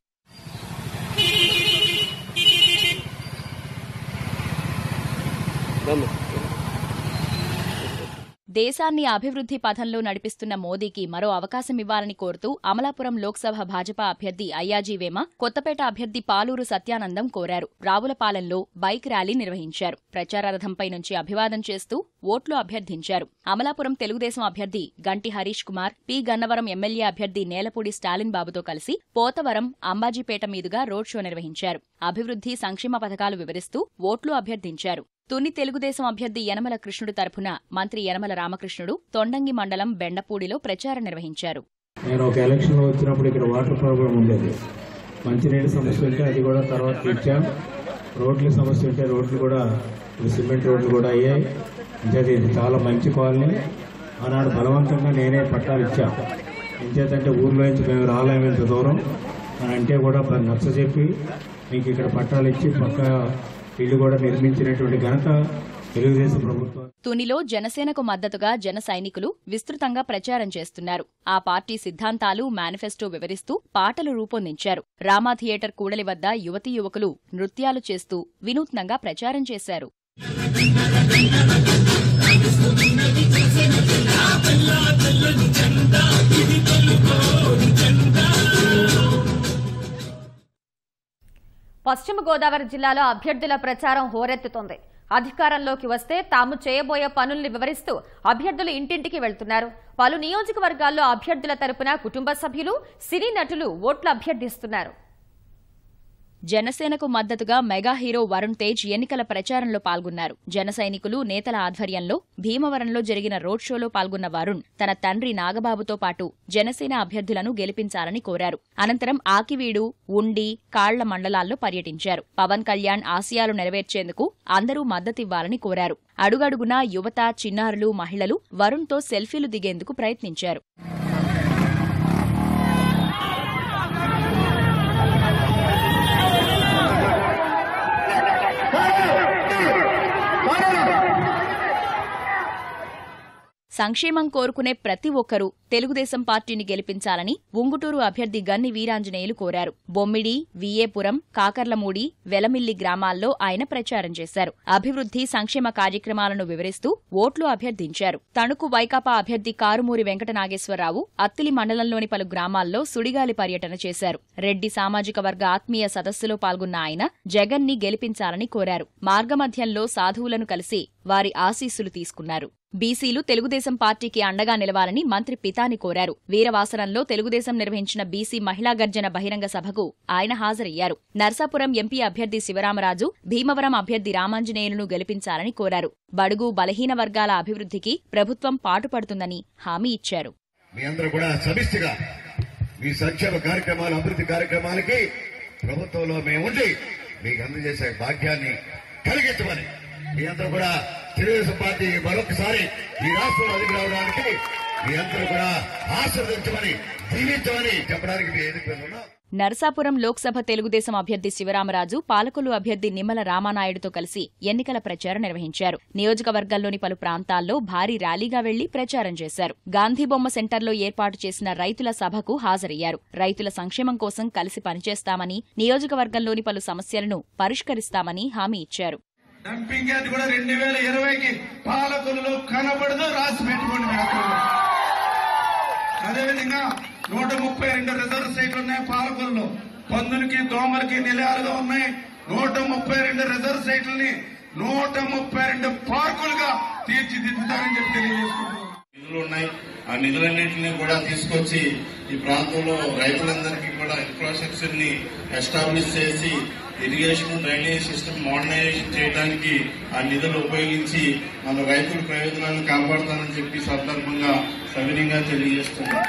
దేశాన్ని అభివృద్ధి పథంలో నడిపిస్తున్న మోదీకి మరో అవకాశం ఇవ్వాలని కోరుతూ అమలాపురం లోక్సభ భాజపా అభ్యర్థి అయ్యాజీ వేమ, కొత్తపేట అభ్యర్థి పాలూరు సత్యానందం కోరారు. రావులపాలెంలో బైక్ ర్యాలీ నిర్వహించారు. ప్రచార రథంపై నుంచి అభివాదం చేస్తూ ఓట్లు అభ్యర్థించారు. అమలాపురం తెలుగుదేశం అభ్యర్థి గంటి హరీష్ కుమార్, పి గన్నవరం ఎమ్మెల్యే అభ్యర్థి నేలపూడి స్టాలిన్ బాబుతో కలిసి పోతవరం, అంబాజీపేట మీదుగా రోడ్ షో నిర్వహించారు. అభివృద్ధి, సంక్షేమ పథకాలు వివరిస్తూ ఓట్లు అభ్యర్థించారు. తుని తెలుగుదేశం అభ్యర్థి యనమల కృష్ణుడు తరఫున మంత్రి యనమల రామకృష్ణుడు తొండంగి మండలం బెండపూడిలో ప్రచారం నిర్వహించారు. నేను ఒక ఎలక్షన్ లో వచ్చినప్పుడు ఇక్కడ వాటర్ ప్రాబ్లం ఉండేది, మంచినీటి సమస్య ఉంటే అది కూడా తర్వాత తీర్చాం. రోడ్ల సమస్య ఉంటే రోడ్లు కూడా సిమెంట్ రోడ్లు కూడా అయ్యాయి. ఇది చాలా మంచి కాలనీ. ఆనాడు బలవంతంగా నేనే పట్టాలు ఇచ్చా. ఎంచేతంటే ఊర్లో నుంచి మేము రాలేము ఇంత దూరం అని అంటే కూడా నచ్చజెప్పి మీకు ఇక్కడ పట్టాలు ఇచ్చి పక్క ఇల్లు కూడా నిర్మించినటువంటి ఘనత తెలుగుదేశం ప్రభుత్వం. తునిలో జనసేనకు మద్దతుగా జన సైనికులు విస్తృతంగా ప్రచారం చేస్తున్నారు. ఆ పార్టీ సిద్ధాంతాలు, మేనిఫెస్టో వివరిస్తూ పాటలు రూపొందించారు. రామా థియేటర్ కూడలి వద్ద యువతీ యువకులు నృత్యాలు చేస్తూ వినూత్నంగా ప్రచారం చేశారు. పశ్చిమ గోదావరి జిల్లాలో అభ్యర్థుల ప్రచారం హోరెత్తుతోంది. అధికారంలోకి వస్తే తాము చేయబోయే పనుల్ని వివరిస్తూ అభ్యర్థులు ఇంటింటికి వెళ్తున్నారు. పలు నియోజకవర్గాల్లో అభ్యర్థుల తరపున కుటుంబ సభ్యులు, సినీ నటులు ఓట్లు అభ్యర్థిస్తున్నారు. జనసేనకు మద్దతుగా మెగా హీరో వరుణ్ తేజ్ ఎన్నికల ప్రచారంలో పాల్గొన్నారు. జన సైనికులు, నేతల ఆధ్వర్యంలో భీమవరంలో జరిగిన రోడ్ షోలో పాల్గొన్న వరుణ్ తన తండ్రి నాగబాబుతో పాటు జనసేన అభ్యర్థులను గెలిపించాలని కోరారు. అనంతరం ఆకివీడు, ఉండి, కాళ్ల మండలాల్లో పర్యటించారు. పవన్ కళ్యాణ్ ఆశయాలు నెరవేర్చేందుకు అందరూ మద్దతివ్వాలని కోరారు. అడుగడుగునా యువత, చిన్నారులు, మహిళలు వరుణ్తో సెల్ఫీలు దిగేందుకు ప్రయత్నించారు. సంక్షేమం కోరుకునే ప్రతి ఒక్కరూ తెలుగుదేశం పార్టీని గెలిపించాలని ఉంగుటూరు అభ్యర్థి గన్ని వీరాంజనేయులు కోరారు. బొమ్మిడి, విఏపురం, కాకర్లమూడి, వెలమిల్లి గ్రామాల్లో ఆయన ప్రచారం చేశారు. అభివృద్ధి, సంక్షేమ కార్యక్రమాలను వివరిస్తూ ఓట్లు అభ్యర్థించారు. తణుకు వైకాపా అభ్యర్థి కారుమూరి వెంకట నాగేశ్వరరావు అత్తిలి మండలంలోని పలు గ్రామాల్లో సుడిగాలి పర్యటన చేశారు. రెడ్డి సామాజిక వర్గ ఆత్మీయ సదస్సులో పాల్గొన్న ఆయన జగన్ని గెలిపించాలని కోరారు. మార్గమధ్యంలో సాధువులను కలిసి వారి ఆశీస్సులు తీసుకున్నారు. బీసీలు తెలుగుదేశం పార్టీకి అండగా నిలవాలని మంత్రి పితాని కోరారు. వీరవాసరంలో తెలుగుదేశం నిర్వహించిన బీసీ మహిళా గర్జన బహిరంగ సభకు ఆయన హాజరయ్యారు. నర్సాపురం ఎంపీ అభ్యర్థి శివరామరాజు, భీమవరం అభ్యర్థి రామాంజనేయులను గెలిపించాలని కోరారు. బడుగు, బలహీన వర్గాల అభివృద్ధికి ప్రభుత్వం పాటుపడుతుందని హామీ ఇచ్చారు. మీ అందరూ కూడా సమిష్టిగా మీ సంక్షేమ కార్యక్రమాలు, అభివృద్ధి కార్యక్రమాలకి ప్రభుత్వంలో మేముండి మీకు అందజేసే భాగ్యాన్ని కలిగించమని మీ అందరూ కూడా తెలుగుదేశం పార్టీ మరొకసారి ఈ రాష్ట్రంలో అధికి రావడానికి మీ అందరూ కూడా ఆశీర్వదించమని, దీవించమని చెప్పడానికి మీ ఎదుగుతున్నా. నర్సాపురం లోక్సభ తెలుగుదేశం అభ్యర్థి శివరామరాజు, పాలకొల్లు అభ్యర్థి నిమ్మల రామానాయుడుతో కలిసి ఎన్నికల ప్రచారం నిర్వహించారు. నియోజకవర్గంలోని పలు ప్రాంతాల్లో భారీ ర్యాలీగా వెళ్లి ప్రచారం చేశారు. గాంధీబొమ్మ సెంటర్లో ఏర్పాటు చేసిన రైతుల సభకు హాజరయ్యారు. రైతుల సంక్షేమం కోసం కలిసి పనిచేస్తామని, నియోజకవర్గంలోని పలు సమస్యలను పరిష్కరిస్తామని హామీ ఇచ్చారు. డంపింగ్ యార్డ్ కూడా 2020కి పాలకొల్లులో కనబడదు, రాసి పెట్టుకోండి. అదేవిధంగా 132 రిజర్వ్ సైట్లు ఉన్నాయి పాలకొల్లులో. పందులకి, దోమలకి నిలయాలుగా ఉన్నాయి. 132 రిజర్వ్ సైట్లని 132 పార్కులుగా తీర్చిదిద్దుతారని చెప్పి తెలియజేసుకుంటున్నాం. నిధులు ఉన్నాయి. ఆ నిధులన్నింటినీ కూడా తీసుకొచ్చి ఈ ప్రాంతంలో రైతులందరికీ కూడా ఇన్ఫ్రాస్ట్రక్చర్ ని ఎస్టాబ్లిష్ చేసి ఇరిగేషన్, డ్రైనేజ్ సిస్టమ్ మోడర్నైజేషన్ చేయడానికి ఆ నిధులు ఉపయోగించి మన రైతుల ప్రయోజనాలను కాపాడుతానని చెప్పి సందర్భంగా సవినీయంగా తెలియజేస్తున్నాం.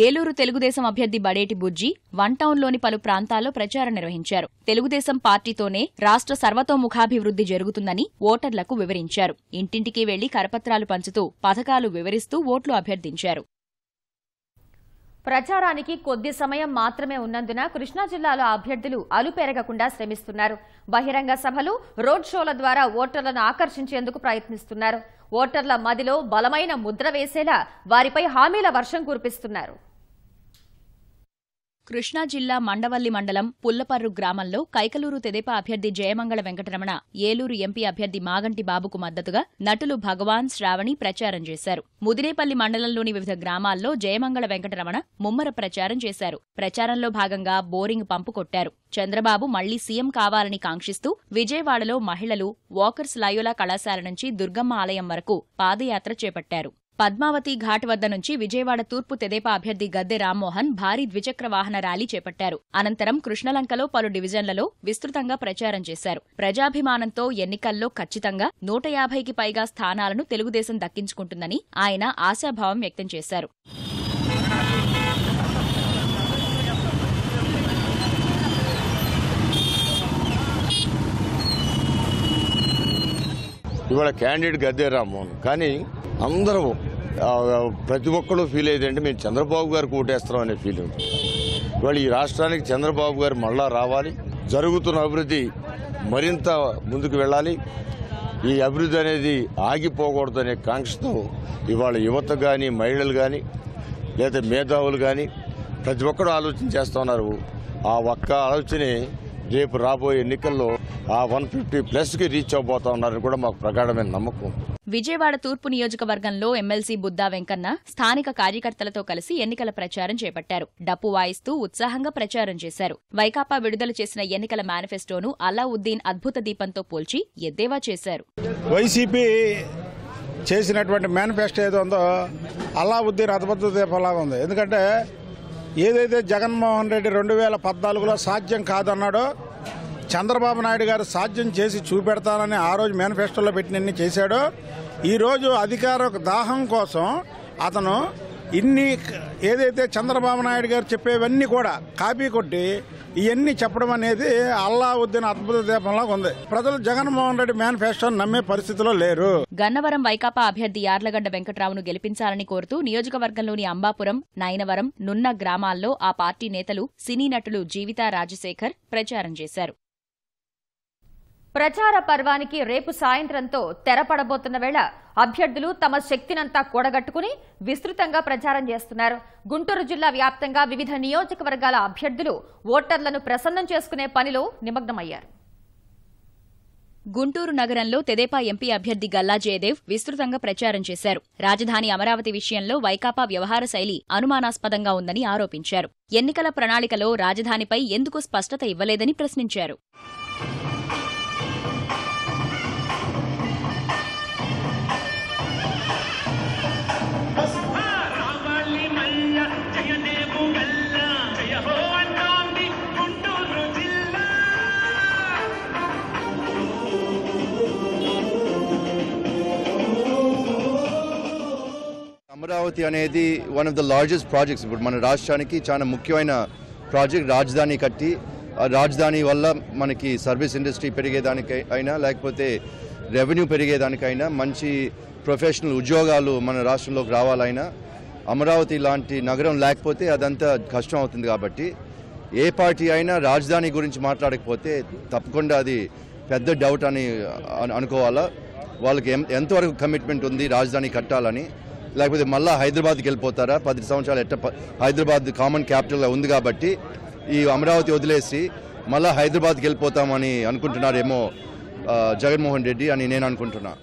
ఏలూరు తెలుగుదేశం అభ్యర్థి బడేటి బుజ్జి వన్ టౌన్లోని పలు ప్రాంతాల్లో ప్రచారం నిర్వహించారు. తెలుగుదేశం పార్టీతోనే రాష్ట్ర సర్వతోముఖాభివృద్ధి జరుగుతుందని ఓటర్లకు వివరించారు. ఇంటింటికి వెళ్లి కరపత్రాలు పంచుతూ పథకాలు వివరిస్తూ ఓట్లు అభ్యర్థించారు. ప్రచారానికి కొద్ది సమయం మాత్రమే ఉన్నందున కృష్ణా జిల్లాలో అభ్యర్థులు అలుపెరగకుండా శ్రమిస్తున్నారు. బహిరంగ సభలు, రోడ్ షోల ద్వారా ఓటర్లను ఆకర్షించేందుకు ప్రయత్నిస్తున్నారు. ఓటర్ల మదిలో బలమైన ముద్ర వేసేలా వారిపై హామీల వర్షం కురిపిస్తున్నారు. కృష్ణా జిల్లా మండవల్లి మండలం పుల్లపర్రు గ్రామంలో కైకలూరు తెదేపా అభ్యర్థి జయమంగళ వెంకటరమణ, ఏలూరు ఎంపీ అభ్యర్థి మాగంటి బాబుకు మద్దతుగా నటులు భగవాన్, శ్రావణి ప్రచారం చేశారు. ముదినేపల్లి మండలంలోని వివిధ గ్రామాల్లో జయమంగళ వెంకటరమణ ముమ్మర ప్రచారం చేశారు. ప్రచారంలో భాగంగా బోరింగ్ పంపు కొట్టారు. చంద్రబాబు మళ్లీ సీఎం కావాలని కాంక్షిస్తూ విజయవాడలో మహిళలు వాకర్స్ లయోలా కళాశాల నుంచి దుర్గమ్మ ఆలయం వరకు పాదయాత్ర చేపట్టారు. పద్మావతి ఘాట్ వద్ద నుంచి విజయవాడ తూర్పు తెదేపా అభ్యర్థి గద్దె రామ్మోహన్ భారీ ద్విచక్ర వాహన ర్యాలీ చేపట్టారు. అనంతరం కృష్ణలంకలో పలు డివిజన్లలో విస్తృతంగా ప్రచారం చేశారు. ప్రజాభిమానంతో ఎన్నికల్లో ఖచ్చితంగా 150కి పైగా స్థానాలను తెలుగుదేశం దక్కించుకుంటుందని ఆయన ఆశాభావం వ్యక్తం చేశారు. ఇవాళ క్యాండిడేట్ గద్దె రామ్మోహన్, కానీ అందరూ ప్రతి ఒక్కరు ఫీల్ అయ్యేదంటే మేము చంద్రబాబు గారికి ఓటేస్తాం అనే ఫీల్ ఉంది. ఇవాళ ఈ రాష్ట్రానికి చంద్రబాబు గారు మళ్ళా రావాలి, జరుగుతున్న అభివృద్ధి మరింత ముందుకు వెళ్ళాలి, ఈ అభివృద్ధి అనేది ఆగిపోకూడదనే కాంక్షతో ఇవాళ యువత కానీ, మహిళలు కానీ, లేదా మేధావులు కానీ ప్రతి ఒక్కరు ఆలోచన చేస్తూ ఉన్నారు. ఆ ఒక్క ఆలోచనే రేపు రాబోయే ఎన్నికల్లో ఆ 150+ రీచ్ అవబోతా ఉన్నారని కూడా మాకు ప్రగాఢమైన నమ్మకం. విజయవాడ తూర్పు నియోజకవర్గంలో ఎమ్మెల్సీ బుద్దా వెంకన్న స్థానిక కార్యకర్తలతో కలిసి ఎన్నికల ప్రచారం చేపట్టారు. డప్పు వాయిస్తూ ఉత్సాహంగా ప్రచారం చేశారు. వైకాపా విడుదల చేసిన ఎన్నికల మేనిఫెస్టోను అలావుద్దీన్ అద్భుత దీపంతో పోల్చి ఎద్దేవా చేశారు. వైసీపీ చేసినటువంటి మేనిఫెస్టో ఏదో ఉందో అలావుద్దీన్ అద్భుత దీపంలాగా ఉంది. ఎందుకంటే ఏదైతే జగన్మోహన్ రెడ్డి 2014లో సాధ్యం కాదన్నాడో చంద్రబాబు నాయుడు గారు సాధ్యం చేసి చూపెడతానని ఆ రోజు మేనిఫెస్టోలో పెట్టినన్ని చేశాడో, ఈరోజు అధికార దాహం కోసం అతను ఏదైతే చంద్రబాబు నాయుడు గారు చెప్పేవన్నీ కూడా కాపీ కొట్టి ఇవన్నీ చెప్పడం అనేది అల్లావుద్దీన్ అద్భుత దీపంలా ఉంది. ప్రజలు జగన్మోహన్ రెడ్డి మేనిఫెస్టోను నమ్మే పరిస్థితిలో లేరు. గన్నవరం వైకాపా అభ్యర్థి యార్లగడ్డ వెంకట్రావును గెలిపించాలని కోరుతూ నియోజకవర్గంలోని అంబాపురం, నైనవరం, నున్న గ్రామాల్లో ఆ పార్టీ నేతలు, సినీ నటులు జీవితా రాజశేఖర్ ప్రచారం చేశారు. ప్రచార పర్వానికి రేపు సాయంత్రంతో తెరపడబోతున్న వేళ అభ్యర్థులు తమ శక్తినంతా కూడగట్టుకుని విస్తృతంగా ప్రచారం చేస్తున్నారు. గుంటూరు జిల్లా వ్యాప్తంగా వివిధ నియోజకవర్గాల అభ్యర్థులు ఓటర్లను ప్రసన్నం చేసుకునే పనిలో నిమగ్నమయ్యారు. గుంటూరు నగరంలో తెదేపా ఎంపీ అభ్యర్థి గల్లా జయదేవ్ విస్తృతంగా ప్రచారం చేశారు. రాజధాని అమరావతి విషయంలో వైకాపా వ్యవహార శైలి అనుమానాస్పదంగా ఉందని ఆరోపించారు. ఎన్నికల ప్రణాళికలో రాజధానిపై ఎందుకు స్పష్టత ఇవ్వలేదని ప్రశ్నించారు. అమరావతి అనేది one of the largest projects. ఇప్పుడు మన రాష్ట్రానికి చాలా ముఖ్యమైన ప్రాజెక్ట్. రాజధాని కట్టి ఆ రాజధాని వల్ల మనకి సర్వీస్ ఇండస్ట్రీ పెరిగేదానికి అయినా, లేకపోతే రెవెన్యూ పెరిగేదానికైనా, మంచి ప్రొఫెషనల్ ఉద్యోగాలు మన రాష్ట్రంలోకి రావాలైనా అమరావతి లాంటి నగరం లేకపోతే అదంతా కష్టం అవుతుంది. కాబట్టి ఏ పార్టీ అయినా రాజధాని గురించి మాట్లాడకపోతే తప్పకుండా అది పెద్ద డౌట్ అని అనుకోవాలా. వాళ్ళకి ఎంతవరకు కమిట్మెంట్ ఉంది రాజధాని కట్టాలని, లేకపోతే మళ్ళా హైదరాబాద్కి వెళ్ళిపోతారా? 10 సంవత్సరాలు హైదరాబాద్ కామన్ క్యాపిటల్గా ఉంది కాబట్టి ఈ అమరావతి వదిలేసి మళ్ళా హైదరాబాద్కి వెళ్ళిపోతామని అనుకుంటున్నారేమో జగన్మోహన్ రెడ్డి అని నేను అనుకుంటున్నా.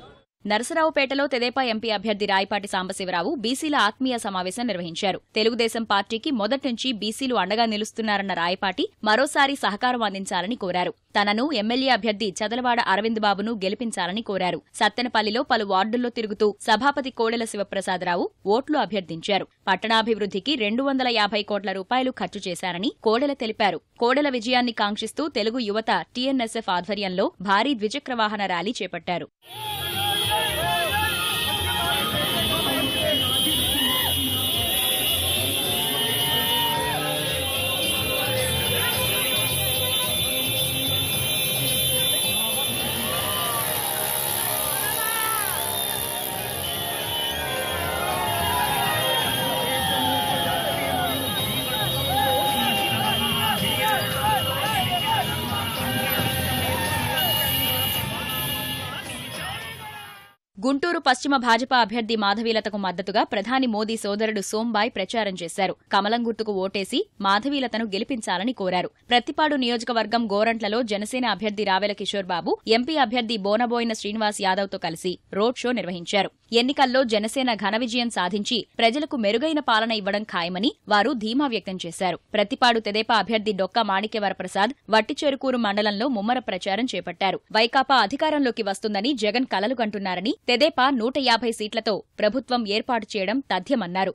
నరసరావుపేటలో తెదేపా ఎంపీ అభ్యర్థి రాయపాటి సాంబశివరావు బీసీల ఆత్మీయ సమావేశం నిర్వహించారు. తెలుగుదేశం పార్టీకి మొదట్నుంచి బీసీలు అండగా నిలుస్తున్నారన్న రాయపాటి మరోసారి సహకారం అందించాలని కోరారు. తనను ఎమ్మెల్యే అభ్యర్థి చదలవాడ అరవింద్ బాబును గెలిపించాలని కోరారు. సత్తెనపల్లిలో పలు వార్డుల్లో తిరుగుతూ సభాపతి కోడెల శివప్రసాదరావు ఓట్లు అభ్యర్థించారు. పట్టణాభివృద్ధికి 250 కోట్ల రూపాయలు ఖర్చు చేశారని కోడెల తెలిపారు. కోడెల విజయాన్ని కాంక్షిస్తూ తెలుగు యువత టీఎన్ఎస్ఎఫ్ ఆధ్వర్యంలో భారీ ద్విచక్ర వాహన ర్యాలీ చేపట్టారు. గుంటూరు పశ్చిమ భాజపా అభ్యర్థి మాధవీలతకు మద్దతుగా ప్రధాని మోదీ సోదరుడు సోంబాయ్ ప్రచారం చేశారు. కమలం గుర్తుకు ఓటేసి మాధవీలతను గెలిపించాలని కోరారు. ప్రత్తిపాడు నియోజకవర్గం గోరంట్లలో జనసేన అభ్యర్థి రావెల కిషోర్ బాబు, ఎంపీ అభ్యర్థి బోనబోయిన శ్రీనివాస్ యాదవ్తో కలిసి రోడ్ షో నిర్వహించారు. ఎన్నికల్లో జనసేన ఘన విజయం సాధించి ప్రజలకు మెరుగైన పాలన ఇవ్వడం ఖాయమని వారు ధీమా వ్యక్తం చేశారు. ప్రత్తిపాడు తెదేపా అభ్యర్థి డొక్కా మాణిక్యవరప్రసాద్ వట్టిచెరుకూరు మండలంలో ముమ్మర ప్రచారం చేపట్టారు. వైకాపా అధికారంలోకి వస్తుందని జగన్ కలలు కంటున్నారని, తెదేపా 150 సీట్లతో ప్రభుత్వం ఏర్పాటు చేయడం తథ్యమన్నారు.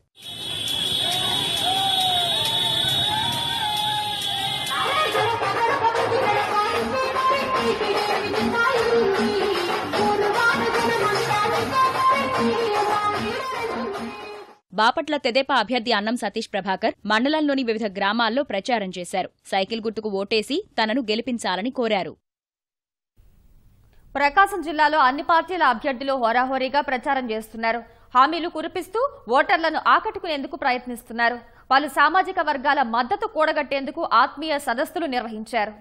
బాపట్ల తెదేపా అభ్యర్థి అన్నం సతీష్ ప్రభాకర్ మండలంలోని వివిధ గ్రామాల్లో ప్రచారం చేశారు. సైకిల్ గుర్తుకు ఓటేసి తనను గెలిపించాలని కోరారు. ప్రకాశం జిల్లాలో అన్ని పార్టీల అభ్యర్థులు హోరాహోరీగా ప్రచారం చేస్తున్నారు. హామీలు కురిపిస్తూ ఓటర్లను ఆకట్టుకునేందుకు ప్రయత్నిస్తున్నారు. పలు సామాజిక వర్గాల మద్దతు కూడగట్టేందుకు ఆత్మీయ సదస్సులు నిర్వహించారు.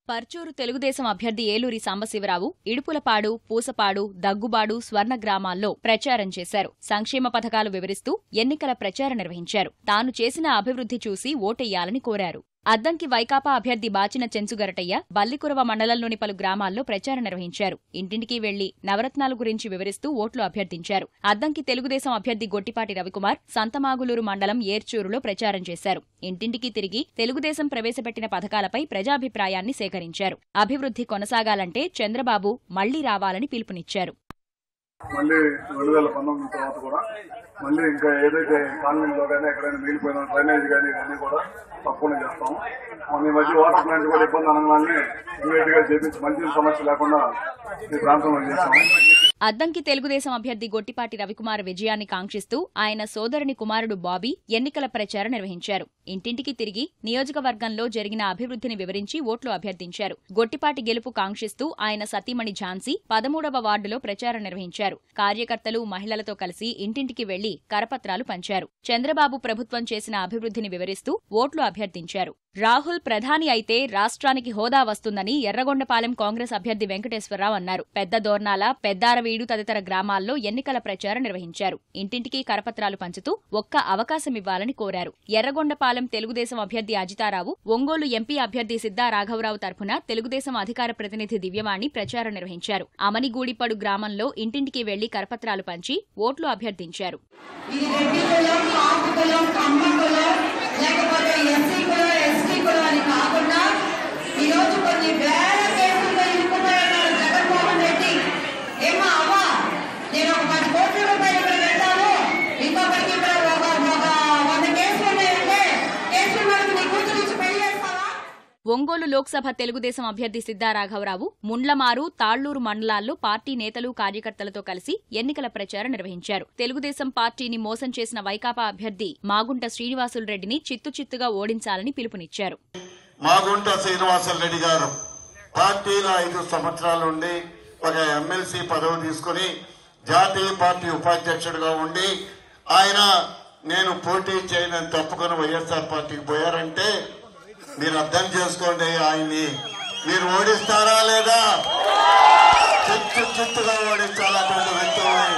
పర్చూరు తెలుగుదేశం అభ్యర్థి ఏలూరి సాంబశివరావు ఇడుపులపాడు, పూసపాడు, దగ్గుబాడు, స్వర్ణ గ్రామాల్లో ప్రచారం చేశారు. సంక్షేమ పథకాలు వివరిస్తూ ఎన్నికల ప్రచారం నిర్వహించారు. తాను చేసిన అభివృద్ధి చూసి ఓటెయ్యాలని కోరారు. అద్దంకి వైకాపా అభ్యర్థి బాచిన చెంచుగరటయ్య బల్లికురవ మండలంలోని పలు గ్రామాల్లో ప్రచారం నిర్వహించారు. ఇంటింటికి వెళ్లి నవరత్నాల గురించి వివరిస్తూ ఓట్లు అభ్యర్థించారు. అద్దంకి తెలుగుదేశం అభ్యర్థి గొట్టిపాటి రవికుమార్ సంతమాగులూరు మండలం ఏర్చూరులో ప్రచారం చేశారు. ఇంటింటికి తిరిగి తెలుగుదేశం ప్రవేశపెట్టిన పథకాలపై ప్రజాభిప్రాయాన్ని సేకరించారు. అభివృద్ధి కొనసాగాలంటే చంద్రబాబు మళ్లీ రావాలని పిలుపునిచ్చారు. మళ్ళీ 2019 తర్వాత కూడా మళ్ళీ ఇంకా ఏదైతే కాలనీలో కానీ ఎక్కడైనా మిగిలిపోయిన డ్రైనేజ్ కానీ ఇవన్నీ కూడా తప్పకుండా చేస్తాం. ఈ మధ్య వాటర్ ప్లాంట్ కూడా ఇబ్బంది అనగానే ఇమీడియట్ గా చేపించి మంచి సమస్య లేకుండా ఈ ప్రాంతంలో చేస్తాం. అద్దంకి తెలుగుదేశం అభ్యర్థి గొట్టిపాటి రవికుమార్ విజయాన్ని కాంక్షిస్తూ ఆయన సోదరుని కుమారుడు బాబీ ఎన్నికల ప్రచారం నిర్వహించారు. ఇంటింటికి తిరిగి నియోజకవర్గంలో జరిగిన అభివృద్ధిని వివరించి ఓట్లు అభ్యర్థించారు. గొట్టిపాటి గెలుపు కాంక్షిస్తూ ఆయన సతీమణి ఝాన్సీ 13వ వార్డులో ప్రచారం నిర్వహించారు. కార్యకర్తలు, మహిళలతో కలిసి ఇంటింటికి వెళ్లి కరపత్రాలు పంచారు. చంద్రబాబు ప్రభుత్వం చేసిన అభివృద్ధిని వివరిస్తూ ఓట్లు అభ్యర్థించారు. రాహుల్ ప్రధాని అయితే రాష్ట్రానికి హోదా వస్తుందని ఎర్రగొండపాలెం కాంగ్రెస్ అభ్యర్థి వెంకటేశ్వరరావు అన్నారు. పెద్ద దోర్నాల, పెద్దారవీడు తదితర గ్రామాల్లో ఎన్నికల ప్రచారం నిర్వహించారు. ఇంటింటికి కరపత్రాలు పంచుతూ ఒక్క అవకాశమివ్వాలని కోరారు. ఎర్రగొండపాలెం తెలుగుదేశం అభ్యర్థి అజితారావు, ఒంగోలు ఎంపీ అభ్యర్థి సిద్ధా రాఘవరావు తరఫున తెలుగుదేశం అధికార ప్రతినిధి దివ్యవాణి ప్రచారం నిర్వహించారు. అమనిగూడిపడు గ్రామంలో ఇంటింటికి వెళ్లి కరపత్రాలు పంచి ఓట్లు అభ్యర్థించారు. ఒంగోలు లోక్సభ తెలుగుదేశం అభ్యర్థి సిద్ధా రాఘవరావు ముండ్లమారు, తాళ్లూరు మండలాల్లో పార్టీ నేతలు, కార్యకర్తలతో కలిసి ఎన్నికల ప్రచారం నిర్వహించారు. తెలుగుదేశం పార్టీని మోసం చేసిన వైకాపా అభ్యర్థి మాగుంట శ్రీనివాసులరెడ్డిని చిత్తుచిత్తుగా ఓడించాలని పిలుపునిచ్చారు. మాగుంట శ్రీనివాసులరెడ్డి గారు పార్టీలో 5 సంవత్సరాల నుండి ఒక ఎమ్మెల్సీ పదవి తీసుకుని జాతీయ పార్టీ ఉపాధ్యక్షుడిగా ఉండి ఆయన నేను పోటీ చేయనని తప్పుకొని వైఎస్ఆర్ పార్టీకి పోయారంటే మీరు అర్థం చేసుకోండి, ఆయన్ని మీరు ఓడిస్తారా లేదా? చిత్తుగా ఓడించాలటువంటి వ్యక్తుల్ని.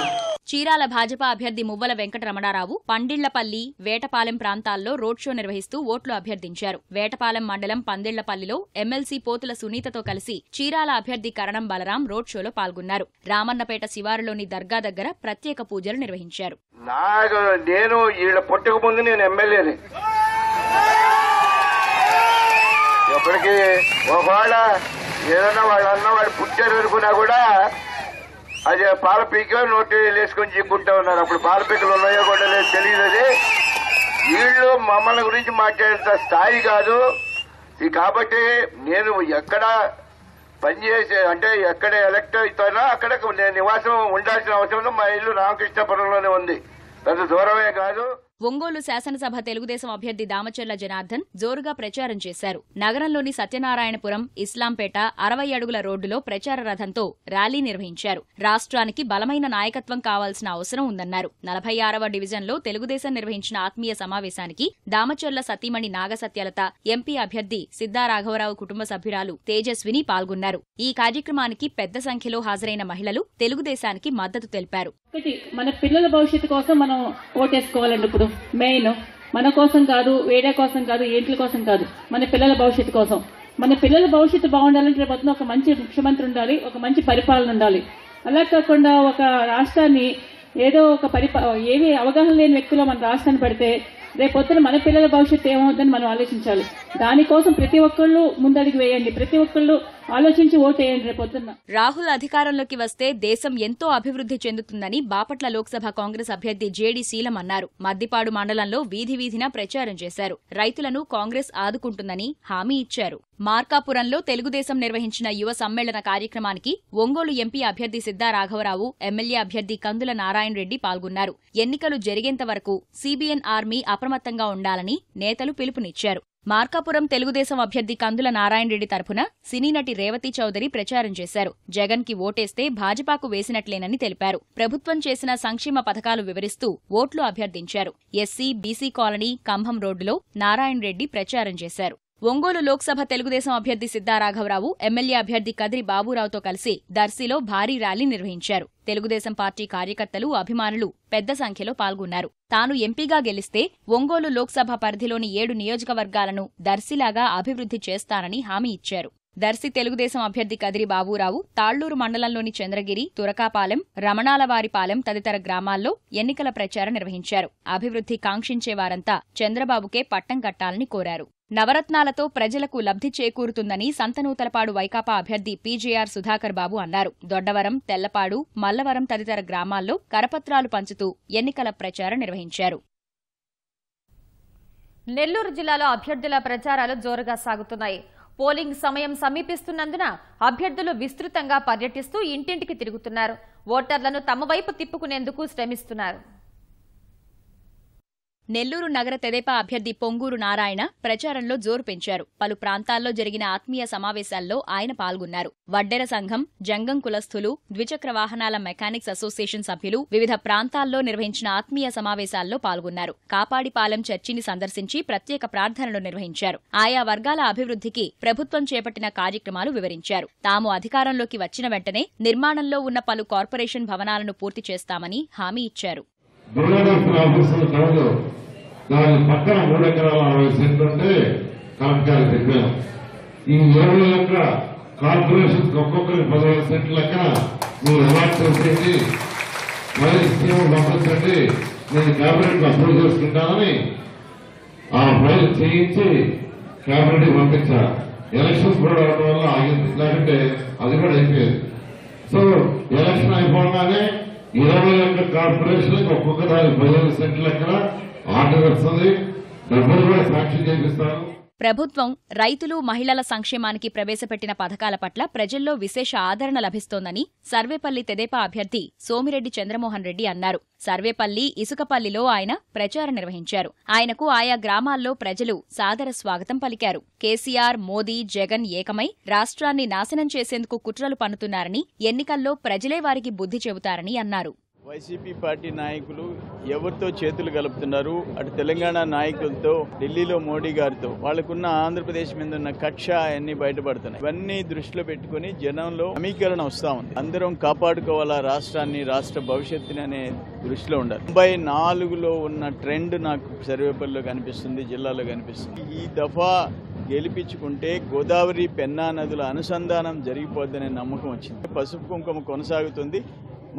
చీరాల భాజపా అభ్యర్థి మువ్వల వెంకటరమణారావు పండిళ్లపల్లి, వేటపాలెం ప్రాంతాల్లో రోడ్ షో నిర్వహిస్తూ ఓట్లు అభ్యర్థించారు. వేటపాలెం మండలం పందిళ్లపల్లిలో ఎమ్మెల్సీ పోతుల సునీతతో కలిసి చీరాల అభ్యర్థి కరణం బలరాం రోడ్ షోలో పాల్గొన్నారు. రామన్నపేట శివారులోని దర్గా దగ్గర ప్రత్యేక పూజలు నిర్వహించారు. నేను వీళ్ళ పుట్టక ముందు నేను ఎమ్మెల్యేని, ఎప్పటికీ ఒకవేళ ఏదన్నా వాళ్ళు పుట్టారు అనుకున్నా కూడా అది పాల పీక నోటి వేసుకొని చిక్కుంటా ఉన్నారు. అప్పుడు పాల పీకలు ఉన్నాయో కూడా లేదు తెలియదు. అది వీళ్ళు మమ్మల్ని గురించి మాట్లాడేంత స్థాయి కాదు. కాబట్టి నేను ఎక్కడ పనిచేసే అంటే ఎక్కడ ఎలక్ట్ అవుతానో అక్కడ నేను నివాసం ఉండాల్సిన అవసరం. మా ఇల్లు రామకృష్ణపురంలోనే ఉంది, పెద్ద దూరమే కాదు. ఒంగోలు శాసనసభ తెలుగుదేశం అభ్యర్థి దామచర్ల జనార్దన్ జోరుగా ప్రచారం చేశారు. నగరంలోని సత్యనారాయణపురం, ఇస్లాంపేట 60 అడుగుల రోడ్డులో ప్రచార రథంతో ర్యాలీ నిర్వహించారు. రాష్ట్రానికి బలమైన నాయకత్వం కావాల్సిన అవసరం ఉందన్నారు. 46వ డివిజన్లో తెలుగుదేశం నిర్వహించిన ఆత్మీయ సమావేశానికి దామచర్ల సతీమణి నాగసత్యలత, ఎంపీ అభ్యర్థి సిద్ధా రాఘవరావు కుటుంబ సభ్యురాలు తేజస్విని పాల్గొన్నారు. ఈ కార్యక్రమానికి పెద్ద సంఖ్యలో హాజరైన మహిళలు తెలుగుదేశానికి మద్దతు తెలిపారు. మన పిల్లల భవిష్యత్తు కోసం మనం ఓటేసుకోవాలండి. ఇప్పుడు మెయిన్ మన కోసం కాదు, వేరే కోసం కాదు, ఏంట్ల కోసం కాదు, మన పిల్లల భవిష్యత్తు కోసం. మన పిల్లల భవిష్యత్తు బాగుండాలంటే రేపు ఒక మంచి ముఖ్యమంత్రి ఉండాలి, ఒక మంచి పరిపాలన ఉండాలి. అలా కాకుండా ఒక రాష్ట్రాన్ని ఏదో ఒక ఏమీ అవగాహన లేని వ్యక్తులు మన రాష్ట్రాన్ని పెడితే రేపొద్దున మన పిల్లల భవిష్యత్తు ఏమవుతుందని మనం ఆలోచించాలి. దానికోసం ప్రతి ఒక్కళ్ళు ముందడుగు వేయండి, ప్రతి ఒక్కళ్ళు ఆలోచించి ఓటేయండి రేపొద్దున. రాహుల్ అధికారంలోకి వస్తే దేశం ఎంతో అభివృద్ధి చెందుతుందని బాపట్ల లోక్సభ కాంగ్రెస్ అభ్యర్థి జేడీ శీలం అన్నారు. మద్దిపాడు మండలంలో వీధి వీధిన ప్రచారం చేశారు. రైతులను కాంగ్రెస్ ఆదుకుంటుందని హామీ ఇచ్చారు. మార్కాపురంలో తెలుగుదేశం నిర్వహించిన యువ సమ్మేళన కార్యక్రమానికి ఒంగోలు ఎంపీ అభ్యర్థి సిద్ధా రాఘవరావు, ఎమ్మెల్యే అభ్యర్థి కందుల నారాయణ రెడ్డి పాల్గొన్నారు. ఎన్నికలు జరిగేంత వరకు సిబిఎన్ ఆర్మీ అప్రమత్తంగా ఉండాలని నేతలు పిలుపునిచ్చారు. మార్కాపురం తెలుగుదేశం అభ్యర్థి కందుల నారాయణరెడ్డి తరఫున సినీ నటి రేవతి చౌదరి ప్రచారం చేశారు. జగన్ కి ఓటేస్తే భాజపాకు వేసినట్లేనని తెలిపారు. ప్రభుత్వం చేసిన సంక్షేమ పథకాలు వివరిస్తూ ఓట్లు అభ్యర్థించారు. ఎస్సీ, బీసీ కాలనీ, కంభం రోడ్డులో నారాయణరెడ్డి ప్రచారం చేశారు. ఒంగోలు లోక్సభ తెలుగుదేశం అభ్యర్థి సిద్ధా రాఘవరావు, ఎమ్మెల్యే అభ్యర్థి కదిరి బాబురావుతో కలిసి దర్శిలో భారీ ర్యాలీ నిర్వహించారు. తెలుగుదేశం పార్టీ కార్యకర్తలు, అభిమానులు పెద్ద సంఖ్యలో పాల్గొన్నారు. తాను ఎంపీగా గెలిస్తే ఒంగోలు లోక్సభ పరిధిలోని 7 నియోజకవర్గాలను దర్శిలాగా అభివృద్ధి చేస్తానని హామీ ఇచ్చారు. దర్శి తెలుగుదేశం అభ్యర్థి కదిరి బాబురావు తాళ్లూరు మండలంలోని చంద్రగిరి, తురకాపాలెం, రమణాలవారిపాలెం తదితర గ్రామాల్లో ఎన్నికల ప్రచారం నిర్వహించారు. అభివృద్ధి కాంక్షించే వారంతా చంద్రబాబుకే పట్టం కట్టాలని కోరారు. నవరత్నాలతో ప్రజలకు లబ్ధి చేకూరుతుందని సంతనూతలపాడు వైకాపా అభ్యర్థి పీజేఆర్ సుధాకర్ బాబు అన్నారు. దొడ్డవరం, తెల్లపాడు, మల్లవరం తదితర గ్రామాల్లో కరపత్రాలు పంచుతూ ఎన్నికల ప్రచారం నిర్వహించారు. నెల్లూరు జిల్లాలో అభ్యర్థుల ప్రచారాలు జోరుగా సాగుతున్నాయి. పోలింగ్ సమయం సమీపిస్తున్నందున అభ్యర్థులు విస్తృతంగా పర్యటిస్తూ ఇంటింటికి తిరుగుతున్నారు. ఓటర్లను తమ వైపు తిప్పుకునేందుకు శ్రమిస్తున్నారు. నెల్లూరు నగర తెదేపా అభ్యర్థి పొంగూరు నారాయణ ప్రచారంలో జోరు పెంచారు. పలు ప్రాంతాల్లో జరిగిన ఆత్మీయ సమావేశాల్లో ఆయన పాల్గొన్నారు. వడ్డెర సంఘం, జంగం కులస్థులు, ద్విచక్ర వాహనాల మెకానిక్స్ అసోసియేషన్ సభ్యులు వివిధ ప్రాంతాల్లో నిర్వహించిన ఆత్మీయ సమావేశాల్లో పాల్గొన్నారు. కాపాడిపాలెం చర్చిని సందర్శించి ప్రత్యేక ప్రార్థనలు నిర్వహించారు. ఆయా వర్గాల అభివృద్ధికి ప్రభుత్వం చేపట్టిన కార్యక్రమాలు వివరించారు. తాము అధికారంలోకి వచ్చిన వెంటనే నిర్మాణంలో ఉన్న పలు కార్పొరేషన్ భవనాలను పూర్తి చేస్తామని హామీ ఇచ్చారు. దాని పక్కన 3 ఎకరాల 60 సెంట్లు ఉంటే కలెక్టర్ చెప్పాను. ఈ 20 లెక్క కార్పొరేషన్ ఒక్కొక్కరికి 15 సెంట్ల లెక్కన మీరు అలాట్ చేసేసి మరి స్కీమ్ పంపించండి, నేను క్యాబినెట్ అప్రూవ్ చేసుకుంటానని ఆ ఫైల్ చేయించి క్యాబినెట్ పంపించా. ఎలక్షన్స్ కూడా అవడం వల్ల ఆగింది, లేకుంటే అది కూడా అయిపోయేది. సో ఎలక్షన్ అయిపోగానే 20 లెక్క కార్పొరేషన్ ఒక్కొక్క దానికి 15 సెంట్ల లెక్కన ఆర్డర్ వస్తుంది, డబ్బులు కూడా సాక్షి చేపిస్తారు. ప్రభుత్వం రైతులు, మహిళల సంక్షేమానికి ప్రవేశపెట్టిన పథకాల పట్ల ప్రజల్లో విశేష ఆదరణ లభిస్తోందని సర్వేపల్లి తెదేపా అభ్యర్థి సోమిరెడ్డి చంద్రమోహన్ రెడ్డి అన్నారు. సర్వేపల్లి, ఇసుకపల్లిలో ఆయన ప్రచారం నిర్వహించారు. ఆయనకు ఆయా గ్రామాల్లో ప్రజలు సాదర స్వాగతం పలికారు. కేసీఆర్, మోదీ, జగన్ ఏకమై రాష్ట్రాన్ని నాశనం చేసేందుకు కుట్రలు పన్నుతున్నారని, ఎన్నికల్లో ప్రజలే వారికి బుద్ధి చెబుతారని అన్నారు. వైసీపీ పార్టీ నాయకులు ఎవరితో చేతులు కలుపుతున్నారు? అటు తెలంగాణ నాయకులతో, ఢిల్లీలో మోడీ గారితో, వాళ్లకున్న ఆంధ్రప్రదేశ్ మీద ఉన్న కక్ష అన్ని బయటపడుతున్నాయి. ఇవన్నీ దృష్టిలో పెట్టుకుని జనంలో సమీకరణ వస్తా ఉంది. అందరం కాపాడుకోవాలా రాష్ట్రాన్ని, రాష్ట్ర భవిష్యత్తుని అనే దృష్టిలో ఉండాలి. 94లో ఉన్న ట్రెండ్ నాకు సర్వేపల్లిలో కనిపిస్తుంది, జిల్లాలో కనిపిస్తుంది. ఈ దఫా గెలిపించుకుంటే గోదావరి, పెన్నా నదుల అనుసంధానం జరిగిపోద్దనే నమ్మకం వచ్చింది. పసుపు కుంకుమ కొనసాగుతుంది.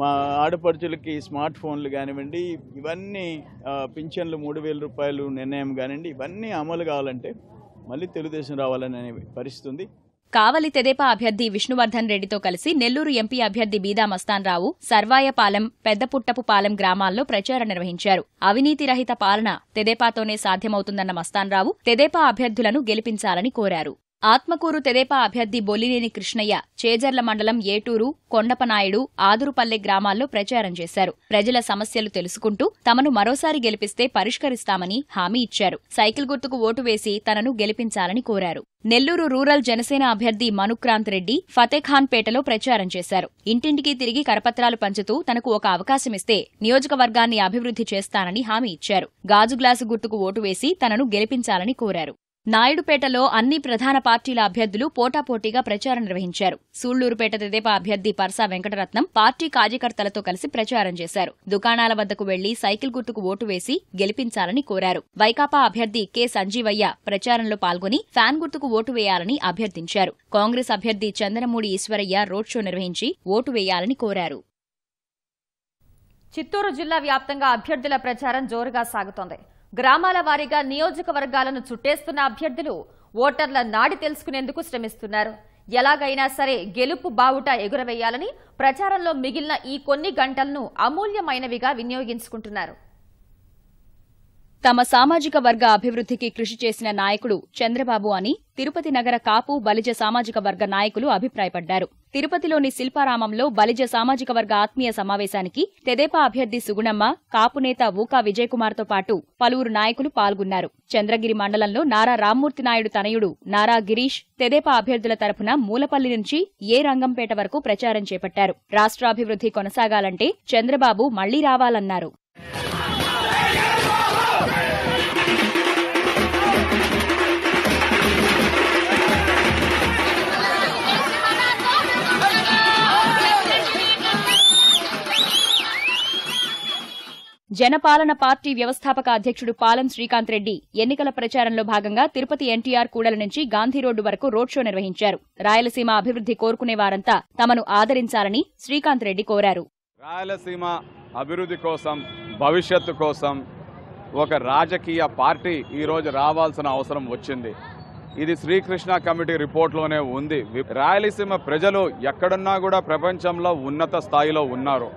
మా ఆడపడుచులకి స్మార్ట్ ఫోన్లు కానివ్వండి, ఇవన్నీ పింఛన్లు 3,000 రూపాయలు నిర్ణయం కానివ్వండి, ఇవన్నీ అమలు కావాలంటే మళ్ళీ తెలుగుదేశం రావాలనే పరిస్థితి ఉంది. కావలి తెదేపా అభ్యర్థి విష్ణువర్ధన్ రెడ్డితో కలిసి నెల్లూరు ఎంపీ అభ్యర్థి బీదా మస్తాన్రావు సర్వాయపాలెం, పెద్దపుట్టపుపాలెం గ్రామాల్లో ప్రచారం నిర్వహించారు. అవినీతి రహిత పాలన తెదేపాతోనే సాధ్యమవుతుందన్న మస్తాన్రావు తెదేపా అభ్యర్థులను గెలిపించాలని కోరారు. ఆత్మకూరు తెదేపా అభ్యర్థి బొల్లినేని కృష్ణయ్య చేజర్ల మండలం ఏటూరు, కొండపనాయుడు, ఆదురుపల్లె గ్రామాల్లో ప్రచారం చేశారు. ప్రజల సమస్యలు తెలుసుకుంటూ తమను మరోసారి గెలిపిస్తే పరిష్కరిస్తామని హామీ ఇచ్చారు. సైకిల్ గుర్తుకు ఓటు వేసి తనను గెలిపించాలని కోరారు. నెల్లూరు రూరల్ జనసేన అభ్యర్థి మనుక్రాంత్ రెడ్డి ఫతేఖాన్పేటలో ప్రచారం చేశారు. ఇంటింటికి తిరిగి కరపత్రాలు పంచుతూ తనకు ఒక అవకాశమిస్తే నియోజకవర్గాన్ని అభివృద్ధి చేస్తానని హామీ ఇచ్చారు. గాజు గ్లాసు గుర్తుకు ఓటు వేసి తనను గెలిపించాలని కోరారు. నాయుడుపేటలో అన్ని ప్రధాన పార్టీల అభ్యర్థులు పోటాపోటీగా ప్రచారం నిర్వహించారు. సూళ్లూరుపేట తెదేపా అభ్యర్థి పర్సా వెంకటరత్నం పార్టీ కార్యకర్తలతో కలిసి ప్రచారం చేశారు. దుకాణాల వద్దకు వెళ్లి సైకిల్ గుర్తుకు ఓటు వేసి గెలిపించాలని కోరారు. వైకాపా అభ్యర్థి కె సంజీవయ్య ప్రచారంలో పాల్గొని ఫ్యాన్ గుర్తుకు ఓటు వేయాలని అభ్యర్థించారు. కాంగ్రెస్ అభ్యర్థి చంద్రమూడి ఈశ్వరయ్య రోడ్ షో నిర్వహించి ఓటు వేయాలని కోరారు. చిత్తూరు జిల్లా వ్యాప్తంగా అభ్యర్థుల ప్రచారం జోరుగా సాగుతోంది. గ్రామాల వారీగా నియోజకవర్గాలను చుట్టేస్తున్న అభ్యర్థులు ఓటర్ల నాడి తెలుసుకునేందుకు శ్రమిస్తున్నారు. ఎలాగైనా సరే గెలుపు బావుట ఎగురవేయాలని ప్రచారంలో మిగిలిన ఈ కొన్ని గంటలను అమూల్యమైనవిగా వినియోగించుకుంటున్నారు. తమ సామాజిక వర్గ అభివృద్ధికి కృషి చేసిన నాయకుడు చంద్రబాబు అని తిరుపతి నగర కాపు బలిజ సామాజిక వర్గ నాయకులు అభిప్రాయపడ్డారు. తిరుపతిలోని శిల్పారామంలో బలిజ సామాజిక వర్గ ఆత్మీయ సమావేశానికి తెదేపా అభ్యర్థి సుగుణమ్మ, కాపు నేత ఊకా విజయకుమార్తో పాటు పలువురు నాయకులు పాల్గొన్నారు. చంద్రగిరి మండలంలో నారా రామ్మూర్తి నాయుడు తనయుడు నారా గిరీష్ తెదేపా అభ్యర్థుల తరపున మూలపల్లి నుంచి ఏ రంగంపేట వరకు ప్రచారం చేపట్టారు. రాష్ట్రాభివృద్ధి కొనసాగాలంటే చంద్రబాబు మళ్లీ రావాలన్నారు. జనపాలన పార్టీ వ్యవస్థాపక అధ్యక్షుడు పాలెం శ్రీకాంత్ రెడ్డి ఎన్నికల ప్రచారంలో భాగంగా తిరుపతి ఎన్టీఆర్ కూడలి నుంచి గాంధీ రోడ్డు వరకు రోడ్ షో నిర్వహించారు. రాయలసీమ అభివృద్ధి కోరుకునే వారంతా తమను ఆదరించాలని శ్రీకాంత్ రెడ్డి కోరారు. రాయలసీమ అభివృద్ధి కోసం, భవిష్యత్తు కోసం ఒక రాజకీయ పార్టీ ఈరోజు రావాల్సిన అవసరం వచ్చింది. ఇది శ్రీకృష్ణ కమిటీ రిపోర్ట్లోనే ఉంది. రాయలసీమ ప్రజలు ఎక్కడున్నా కూడా ప్రపంచంలో ఉన్నత స్థాయిలో ఉన్నారు.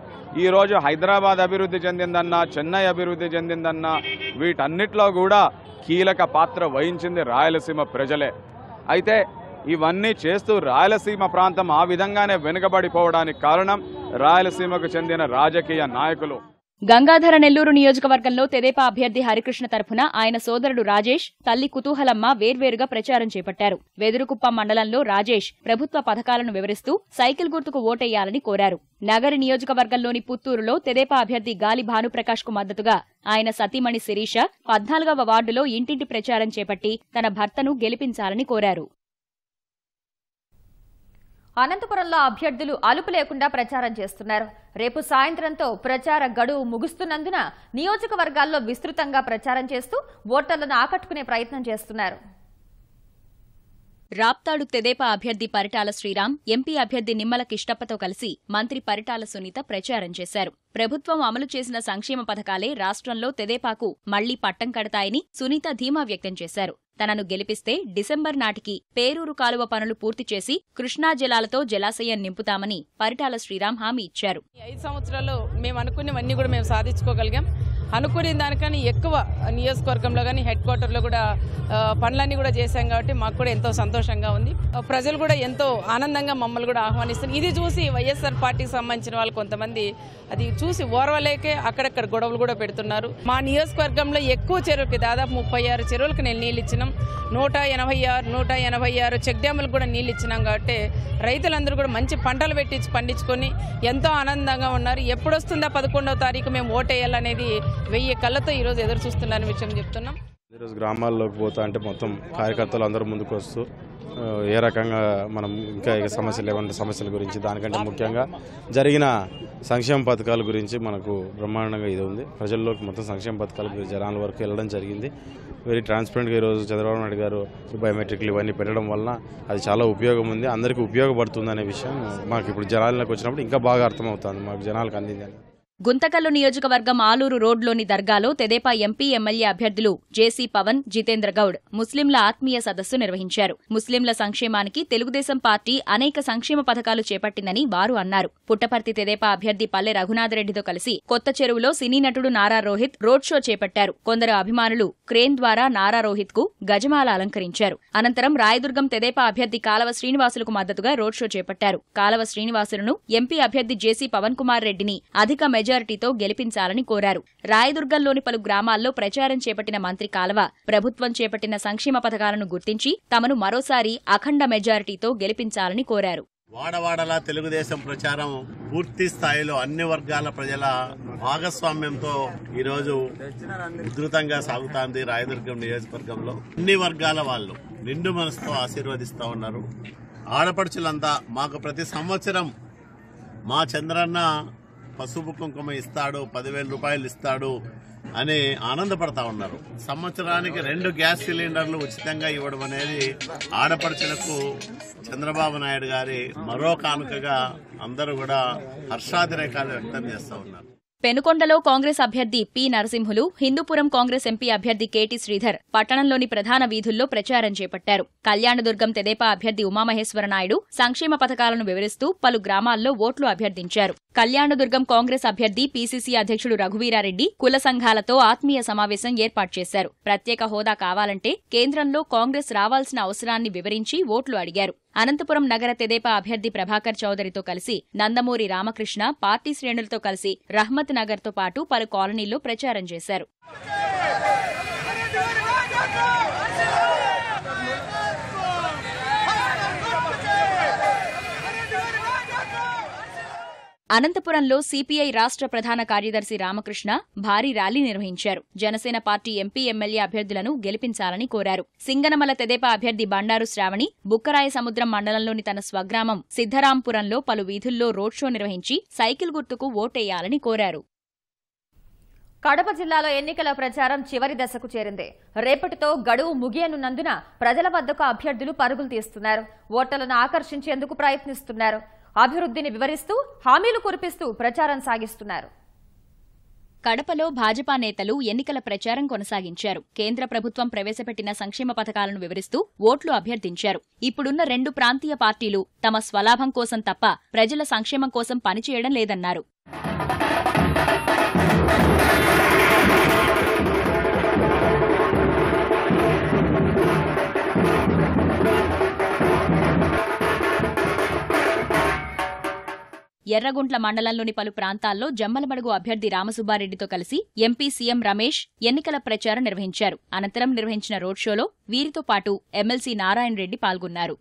ఈరోజు హైదరాబాద్ అభివృద్ధి చెందిందన్నా, చెన్నై అభివృద్ధి చెందిందన్నా వీటన్నిటిలో కూడా కీలక పాత్ర వహించింది రాయలసీమ ప్రజలే. అయితే ఇవన్నీ చేస్తూ రాయలసీమ ప్రాంతం ఆ విధంగానే వెనుకబడిపోవడానికి కారణం రాయలసీమకు చెందిన రాజకీయ నాయకులు. గంగాధర నెల్లూరు నియోజకవర్గంలో తెదేపా అభ్యర్థి హరికృష్ణ తరఫున ఆయన సోదరుడు రాజేష్, తల్లి కుతూహలమ్మ వేర్వేరుగా ప్రచారం చేపట్టారు. వెదురుకుప్పం మండలంలో రాజేష్ ప్రభుత్వ పథకాలను వివరిస్తూ సైకిల్ గుర్తుకు ఓటెయ్యాలని కోరారు. నగరి నియోజకవర్గంలోని పుత్తూరులో తెదేపా అభ్యర్థి గాలి భానుప్రకాష్ కు మద్దతుగా ఆయన సతీమణి శిరీష 14వ వార్డులో ఇంటింటి ప్రచారం చేపట్టి తన భర్తను గెలిపించాలని కోరారు. అనంతపురంలో అభ్యర్థులు అలుపు లేకుండా ప్రచారం చేస్తున్నారు. రేపు సాయంత్రంతో ప్రచార గడువు ముగుస్తున్నందున నియోజకవర్గాల్లో విస్తృతంగా ప్రచారం చేస్తూ ఓటర్లను ఆకట్టుకునే ప్రయత్నం చేస్తున్నారు. రాప్తాడు తెదేపా అభ్యర్థి పరిటాల శ్రీరామ్, ఎంపీ అభ్యర్థి నిమ్మల కిష్టప్పతో కలిసి మంత్రి పరిటాల సునీత ప్రచారం చేశారు. ప్రభుత్వం అమలు చేసిన సంక్షేమ పథకాలే రాష్ట్రంలో తెదేపాకు మళ్లీ పట్టం కడతాయని సునీత ధీమా వ్యక్తం చేశారు. తనను గెలిపిస్తే డిసెంబర్ నాటికి పేరూరు కాలువ పనులు పూర్తి చేసి కృష్ణా జలాలతో జలాశయం నింపుతామని పరిటాల శ్రీరామ్ హామీ ఇచ్చారు. 5 సంవత్సరాల్లో మేము అనుకున్నవన్నీ కూడా మేము సాధించుకోగలిగాం. అనుకునే దానికని ఎక్కువ నియోజకవర్గంలో కానీ హెడ్ క్వార్టర్లో కూడా పనులన్నీ కూడా చేశాం కాబట్టి మాకు కూడా ఎంతో సంతోషంగా ఉంది. ప్రజలు కూడా ఎంతో ఆనందంగా మమ్మల్ని కూడా ఆహ్వానిస్తున్నారు. ఇది చూసి వైఎస్ఆర్ పార్టీకి సంబంధించిన వాళ్ళు కొంతమంది అది చూసి ఓర్వలేకే అక్కడక్కడ గొడవలు కూడా పెడుతున్నారు. మా నియోజకవర్గంలో ఎక్కువ చెరువులకి దాదాపు 36 చెరువులకు నేను నీళ్ళు ఇచ్చినాం. 186 చెక్ డ్యాములకు కూడా నీళ్ళు ఇచ్చినాం. కాబట్టి రైతులందరూ కూడా మంచి పంటలు పండించుకొని ఎంతో ఆనందంగా ఉన్నారు. ఎప్పుడు వస్తుందా 11వ తారీఖు మేము ఓటేయాలనేది 1000 కళ్ళతో ఈరోజు ఎదురు చూస్తున్నారని విషయం చెప్తున్నాం. ఈరోజు గ్రామాల్లోకి పోతా అంటే మొత్తం కార్యకర్తలు అందరూ ముందుకు వస్తూ ఏ రకంగా మనం ఇంకా సమస్యలు ఏమంటే సమస్యల గురించి, దానికంటే ముఖ్యంగా జరిగిన సంక్షేమ పథకాల గురించి మనకు బ్రహ్మాండంగా ఇది ఉంది. ప్రజల్లోకి మొత్తం సంక్షేమ పథకాల గురించి జనాల వరకు వెళ్ళడం జరిగింది. వెరీ ట్రాన్స్పరెంట్గా ఈరోజు చంద్రబాబు నాయుడు గారు బయోమెట్రిక్లు ఇవన్నీ పెట్టడం వలన అది చాలా ఉపయోగం ఉంది, అందరికీ ఉపయోగపడుతుంది అనే విషయం మాకు ఇప్పుడు జనాలకు వచ్చినప్పుడు ఇంకా బాగా అర్థమవుతుంది, మాకు జనాలకు అందిందని. గుంతకల్లు నియోజకవర్గం ఆలూరు రోడ్లోని దర్గాలో తెదేపా ఎంపీ ఎమ్మెల్యే అభ్యర్థులు జేసీ పవన్, జితేంద్ర గౌడ్ ముస్లింల ఆత్మీయ సదస్సు నిర్వహించారు. ముస్లింల సంక్షేమానికి తెలుగుదేశం పార్టీ అనేక సంక్షేమ పథకాలు చేపట్టిందని వారు అన్నారు. పుట్టపర్తి తెదేపా అభ్యర్థి పల్లె రఘునాథరెడ్డితో కలిసి కొత్త చెరువులో సినీ నటుడు నారా రోహిత్ రోడ్ షో చేపట్టారు. కొందరు అభిమానులు క్రేన్ ద్వారా నారా రోహిత్ కు గజమాల అలంకరించారు. అనంతరం రాయదుర్గం తెదేపా అభ్యర్థి కాలవ శ్రీనివాసులకు మద్దతుగా రోడ్ షో చేపట్టారు. కాలవ శ్రీనివాసులను ఎంపీ అభ్యర్థి జేసీ పవన్ కుమార్ రెడ్డిని అధిక మెజారిటీతో గెలిపించాలని కోరారు. రాయదుర్గంలోని పలు గ్రామాల్లో ప్రచారం చేపట్టిన మంత్రి కాలవ ప్రభుత్వం చేపట్టిన సంక్షేమ పథకాలను గుర్తించి తమను మరోసారి అఖండ మెజారిటీతో గెలిపించాలని కోరారు. వాడవాడలా తెలుగుదేశం ప్రచారం పూర్తి స్థాయిలో అన్ని వర్గాల ప్రజల భాగస్వామ్యంతో ఈరోజు ఉధృతంగా సాగుతోంది. రాయదుర్గం నియోజకవర్గంలో అన్ని వర్గాల వాళ్ళు నిండు మనసుతో ఆశీర్వదిస్తూ ఉన్నారు. ఆడపడుచులంతా మాకు ప్రతి సంవత్సరం మా చంద్రన్న పసుపు కుంకుమ ఇస్తాడు, 10,000 రూపాయలు ఇస్తాడు అని ఆనందపడతా ఉన్నారు. సంవత్సరానికి 2 గ్యాస్ సిలిండర్లు ఉచితంగా ఇవ్వడం అనేది ఆడపడుచులకు చంద్రబాబు నాయుడు గారి మరో కానుకగా అందరూ కూడా హర్షాతిరేకాలు వ్యక్తం చేస్తూ ఉన్నారు. పెనుకొండలో కాంగ్రెస్ అభ్యర్థి పి నరసింహులు, హిందూపురం కాంగ్రెస్ ఎంపీ అభ్యర్థి కేటీ శ్రీధర్ పట్టణంలోని ప్రధాన వీధుల్లో ప్రచారం చేపట్టారు. కళ్యాణదుర్గం తెదేపా అభ్యర్థి ఉమామహేశ్వర నాయుడు సంక్షేమ పథకాలను వివరిస్తూ పలు గ్రామాల్లో ఓట్లు అభ్యర్థించారు. కళ్యాణదుర్గం కాంగ్రెస్ అభ్యర్థి పీసీసీ అధ్యక్షుడు రఘువీరారెడ్డి కుల సంఘాలతో ఆత్మీయ సమావేశం ఏర్పాటు చేశారు. ప్రత్యేక హోదా కావాలంటే కేంద్రంలో కాంగ్రెస్ రావాల్సిన అవసరాన్ని వివరించి ఓట్లు అడిగారు. అనంతపురం నగర తెదేపా అభ్యర్థి ప్రభాకర్ చౌదరితో కలిసి నందమూరి రామకృష్ణ పార్టీ శ్రేణులతో కలిసి రహ్మత్ నగర్తో పాటు పలు కాలనీల్లో ప్రచారం చేశారు. అనంతపురంలో సిపిఐ రాష్ట్ర ప్రధాన కార్యదర్శి రామకృష్ణ భారీ ర్యాలీ నిర్వహించారు. జనసేన పార్టీ ఎంపీ ఎమ్మెల్యే అభ్యర్థులను గెలిపించాలని కోరారు. సింగనమల తెదేపా అభ్యర్థి బండారు శ్రావణి బుక్కరాయ సముద్రం మండలంలోని తన స్వగ్రామం సిద్ధరాంపురంలో పలు వీధుల్లో రోడ్ షో నిర్వహించి సైకిల్ గుర్తుకు ఓటేయాలని కోరారు. కడప జిల్లాలో ఎన్నికల ప్రచారం చివరి దశకు చేరింది. రేపటితో గడువు ముగియనున్నందున ప్రజల వద్దకు అభ్యర్థులు పరుగులు తీస్తున్నారు. ఓటర్లను ఆకర్షించేందుకు ప్రయత్నిస్తున్నారు. అభివృద్ధిని వివరిస్తూ హామీలు కురిపిస్తూ ప్రచారం సాగిస్తున్నారు. కడపలో భాజపా నేతలు ఎన్నికల ప్రచారం కొనసాగించారు. కేంద్ర ప్రభుత్వం ప్రవేశపెట్టిన సంక్షేమ పథకాలను వివరిస్తూ ఓట్లు అభ్యర్థించారు. ఇప్పుడున్న 2 ప్రాంతీయ పార్టీలు తమ స్వలాభం కోసం తప్ప ప్రజల సంక్షేమం కోసం పనిచేయడం లేదన్నారు. ఎర్రగుంట్ల మండలంలోని పలు ప్రాంతాల్లో జమ్మలమడుగు అభ్యర్థి రామసుబ్బారెడ్డితో కలిసి ఎంపీ సీఎం రమేష్ ఎన్నికల ప్రచారం నిర్వహించారు. అనంతరం నిర్వహించిన రోడ్ షోలో వీరితో పాటు ఎమ్మెల్సీ నారాయణ రెడ్డి పాల్గొన్నారు.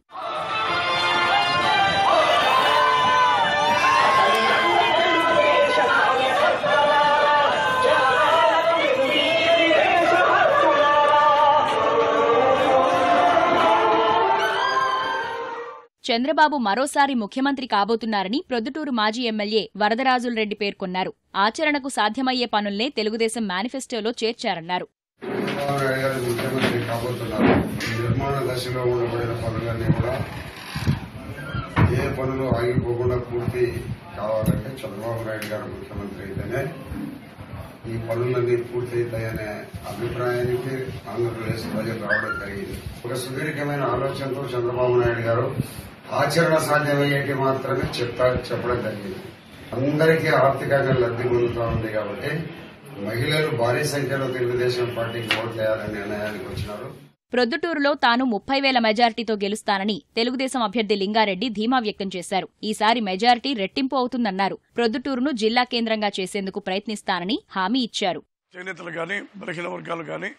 చంద్రబాబు మరోసారి ముఖ్యమంత్రి కాబోతున్నారని ప్రొద్దుటూరు మాజీ ఎమ్మెల్యే వరదరాజులరెడ్డి పేర్కొన్నారు. ఆచరణకు సాధ్యమయ్యే పనుల్నే తెలుగుదేశం మేనిఫెస్టోలో చేర్చారన్నారు. నిర్మాణ దశలో ఉండబడిన పనులన్నీ కూడా ఏ పనులు ఆగిపోకుండా పూర్తి కావాలంటే చంద్రబాబు నాయుడు గారు ముఖ్యమంత్రి అయితేనే ఈ పనులన్నీ పూర్తయితాయనే అభిప్రాయానికి ఆంధ్రప్రదేశ్ ప్రజలు రావడం జరిగింది. ఒక సుదీర్ఘమైన ఆలోచనతో చంద్రబాబు నాయుడు గారు ఆచరణ సాధ్యమయ్యేటి మాత్రమే చెప్పడం జరిగింది. అందరికీ ఆర్థికంగా లబ్ధి పొందుతూ ఉంది కాబట్టి మహిళలు భారీ సంఖ్యలో తెలుగుదేశం పార్టీకి ఓట్లేయాలనే నిర్ణయానికి వచ్చినారు. ప్రొద్దుటూరులో తాను 30,000 మెజారిటీతో గెలుస్తానని తెలుగుదేశం అభ్యర్థి లింగారెడ్డి ధీమా వ్యక్తం చేశారు. ఈసారి మెజారిటీ రెట్టింపు అవుతుందన్నారు. ప్రొద్దుటూరును జిల్లా కేంద్రంగా చేసేందుకు ప్రయత్నిస్తానని హామీ ఇచ్చారు. చేనేతలు గాని బలహీన వర్గాలు గాని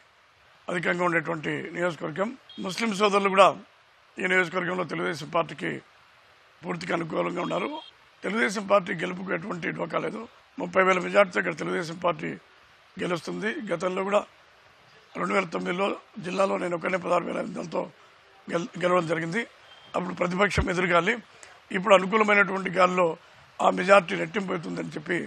అధికంగా ఉండేటువంటి నియోజకవర్గం. ముస్లిం సోదరులు కూడా ఈ నియోజకవర్గంలో తెలుగుదేశం పార్టీకి పూర్తిగా అనుకూలంగా ఉన్నారు. తెలుగుదేశం పార్టీ గెలుపుకు ఎటువంటి ఢోకా లేదు. 30,000 మెజార్టీతో ఇక్కడ తెలుగుదేశం పార్టీ గెలుస్తుంది. గతంలో కూడా 2009లో జిల్లాలో నేను ఒకనే 16,500తో గెలవడం జరిగింది. అప్పుడు ప్రతిపక్షం ఎదురుగాలి, ఇప్పుడు అనుకూలమైనటువంటి గాలిలో ఆ మెజార్టీ రెట్టింపు అవుతుందని చెప్పి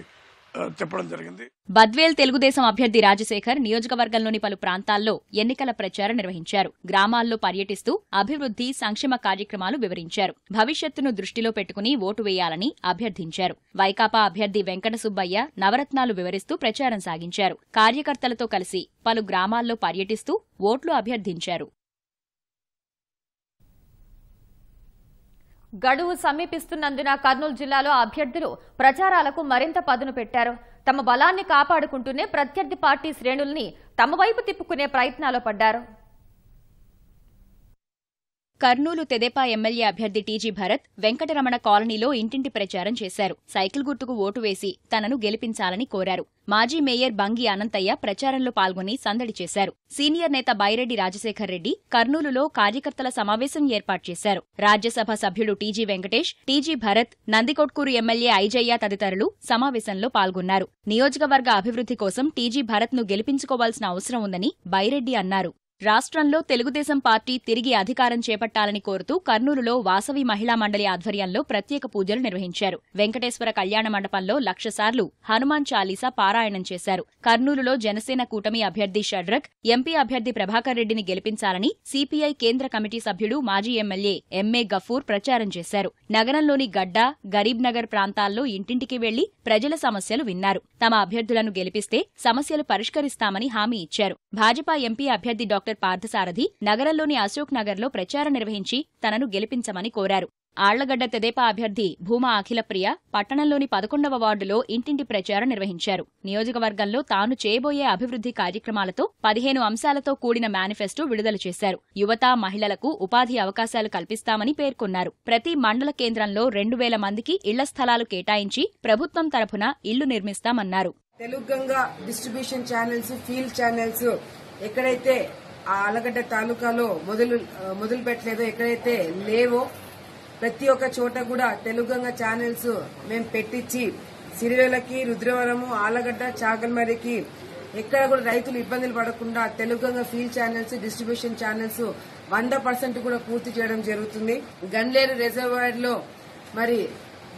చెప్పడం జరిగింది. బద్వేల్ తెలుగుదేశం అభ్యర్థి రాజశేఖర్ నియోజకవర్గంలోని పలు ప్రాంతాల్లో ఎన్నికల ప్రచారం నిర్వహించారు. గ్రామాల్లో పర్యటిస్తూ అభివృద్ధి, సంక్షేమ కార్యక్రమాలు వివరించారు. భవిష్యత్తును దృష్టిలో పెట్టుకుని ఓటు వేయాలని అభ్యర్థించారు. వైకాపా అభ్యర్థి వెంకట సుబ్బయ్య నవరత్నాలు వివరిస్తూ ప్రచారం సాగించారు. కార్యకర్తలతో కలిసి పలు గ్రామాల్లో పర్యటిస్తూ ఓట్లు అభ్యర్థించారు. గడువు సమీపిస్తున్నందున కర్నూలు జిల్లాలో అభ్యర్థులు ప్రచారాలకు మరింత పదును పెట్టారు. తమ బలాన్ని కాపాడుకుంటూనే ప్రత్యర్థి పార్టీ శ్రేణుల్ని తమ వైపు తిప్పుకునే ప్రయత్నాలు పడ్డారు. కర్నూలు తెదేపా ఎమ్మెల్యే అభ్యర్థి టీజీ భరత్ వెంకటరమణ కాలనీలో ఇంటింటి ప్రచారం చేశారు. సైకిల్ గుర్తుకు ఓటు వేసి తనను గెలిపించాలని కోరారు. మాజీ మేయర్ బంగి అనంతయ్య ప్రచారంలో పాల్గొని సందడి చేశారు. సీనియర్ నేత బైరెడ్డి రాజశేఖర్ రెడ్డి కర్నూలులో కార్యకర్తల సమావేశం ఏర్పాటు చేశారు. రాజ్యసభ సభ్యుడు TG Venkatesh, TG Bharat, Nandikotkur MLA Aijayya తదితరులు సమావేశంలో పాల్గొన్నారు. నియోజకవర్గ అభివృద్ధి కోసం టీజీ భరత్ను గెలిపించుకోవాల్సిన అవసరం ఉందని బైరెడ్డి అన్నారు. రాష్ట్రంలో తెలుగుదేశం పార్టీ తిరిగి అధికారం చేపట్టాలని కోరుతూ కర్నూలులో వాసవి మహిళా మండలి ఆధ్వర్యంలో ప్రత్యేక పూజలు నిర్వహించారు. వెంకటేశ్వర కళ్యాణ మండపంలో 1,00,000 సార్లు హనుమాన్ చాలీసా పారాయణం చేశారు. కర్నూలులో జనసేన కూటమి అభ్యర్థి షడ్రక్, ఎంపీ అభ్యర్థి ప్రభాకర్ రెడ్డిని గెలిపించాలని సిపిఐ కేంద్ర కమిటీ సభ్యుడు మాజీ ఎమ్మెల్యే ఎంఏ గఫూర్ ప్రచారం చేశారు. నగరంలోని గడ్డ, గరీబ్ నగర్ ప్రాంతాల్లో ఇంటింటికి వెళ్లి ప్రజల సమస్యలు విన్నారు. తమ అభ్యర్థులను గెలిపిస్తే సమస్యలు పరిష్కరిస్తామని హామీ ఇచ్చారు. భాజపా ఎంపీ అభ్యర్థి డాక్టర్ పార్థసారథి నగరంలోని అశోక్ నగర్లో ప్రచారం నిర్వహించి తనను గెలిపించమని కోరారు. ఆళ్లగడ్డ తెదేపా అభ్యర్థి భూమా అఖిలప్రియ పట్టణంలోని 11వ వార్డులో ఇంటింటి ప్రచారం నిర్వహించారు. నియోజకవర్గంలో తాను చేయబోయే అభివృద్ధి కార్యక్రమాలతో 15 అంశాలతో కూడిన మేనిఫెస్టో విడుదల చేశారు. యువత, మహిళలకు ఉపాధి అవకాశాలు కల్పిస్తామని పేర్కొన్నారు. ప్రతి మండల కేంద్రంలో 2,000 మందికి ఇళ్ల స్థలాలు కేటాయించి ప్రభుత్వం తరఫున ఇళ్లు నిర్మిస్తామన్నారు. తెలుగంగా డిస్ట్రిబ్యూషన్ ఛానల్స్, ఫీల్డ్ ఛానల్స్ ఎక్కడైతే ఆ ఆళ్లగడ్డ తాలూకాలో మొదలు పెట్టలేదో, ఎక్కడైతే లేవో ప్రతి ఒక్క చోట కూడా తెలుగంగా ఛానల్స్ మేము పెట్టించి సిరివేలకి, రుద్రవరము, ఆళ్లగడ్డ, చాగల్మరికి ఎక్కడ కూడా రైతులు ఇబ్బందులు పడకుండా తెలుగంగా ఫీల్డ్ ఛానల్స్, డిస్ట్రిబ్యూషన్ ఛానల్స్ 100% కూడా పూర్తి చేయడం జరుగుతుంది. గన్లేరు రిజర్వాయర్ లో మరి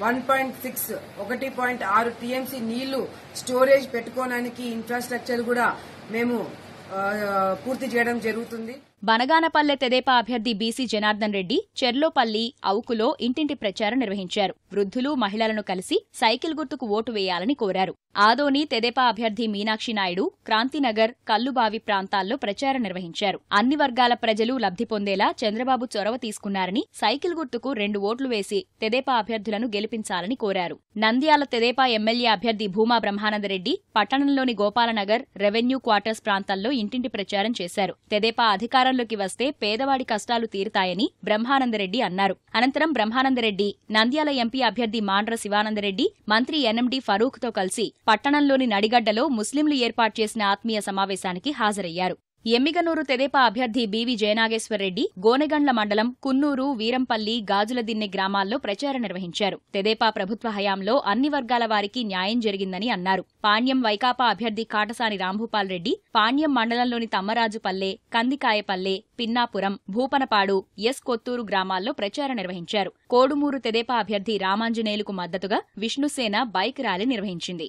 1.6 టీఎంసీ నీళ్లు స్టోరేజ్ పెట్టుకోవడానికి ఇన్ఫ్రాస్ట్రక్చర్ కూడా మేము పూర్తి చేయడం జరుగుతుంది. బనగానపల్లె తెదేపా అభ్యర్థి బీసీ జనార్దన్ రెడ్డి చెర్లోపల్లి, అవుకులో ఇంటింటి ప్రచారం నిర్వహించారు. వృద్ధులు, మహిళలను కలిసి సైకిల్ గుర్తుకు ఓటు వేయాలని కోరారు. ఆదోని తెదేపా అభ్యర్థి మీనాక్షి నాయుడు క్రాంతినగర్, కల్లుబావి ప్రాంతాల్లో ప్రచారం నిర్వహించారు. అన్ని వర్గాల ప్రజలు లబ్ధి పొందేలా చంద్రబాబు చొరవ తీసుకున్నారని సైకిల్ గుర్తుకు 2 ఓట్లు వేసి తెదేపా అభ్యర్థులను గెలిపించాలని కోరారు. నంద్యాల తెదేపా ఎమ్మెల్యే అభ్యర్థి భూమా బ్రహ్మానందరెడ్డి పట్టణంలోని గోపాలనగర్, రెవెన్యూ క్వార్టర్స్ ప్రాంతాల్లో ఇంటింటి ప్రచారం చేశారు. తెదేపా అధికారంలోకి వస్తే పేదవాడి కష్టాలు తీరుతాయని బ్రహ్మానందరెడ్డి అన్నారు. అనంతరం బ్రహ్మానందరెడ్డి నంద్యాల ఎంపీ అభ్యర్థి మాండ్ర శివానందరెడ్డి, మంత్రి ఎన్ఎండి ఫరూఖ్తో కలిసి పట్టణంలోని నడిగడ్డలో ముస్లింలు ఏర్పాటు చేసిన ఆత్మీయ సమావేశానికి హాజరయ్యారు. ఎమ్మిగనూరు తెదేపా అభ్యర్థి బీవీ జయనాగేశ్వరరెడ్డి గోనెగండ్ల మండలం కున్నూరు, వీరంపల్లి, గాజులదిన్నె గ్రామాల్లో ప్రచారం నిర్వహించారు. తెదేపా ప్రభుత్వ హయాంలో అన్ని వర్గాల వారికి న్యాయం జరిగిందని అన్నారు. పాణ్యం వైకాపా అభ్యర్థి కాటసాని రాంభూపాల్ రెడ్డి పాణ్యం మండలంలోని తమ్మరాజుపల్లె, కందికాయపల్లె, పిన్నాపురం, భూపనపాడు, ఎస్ కొత్తూరు గ్రామాల్లో ప్రచారం నిర్వహించారు. కోడుమూరు తెదేపా అభ్యర్థి రామాంజనేయులకు మద్దతుగా విష్ణుసేన బైక్ ర్యాలీ నిర్వహించింది.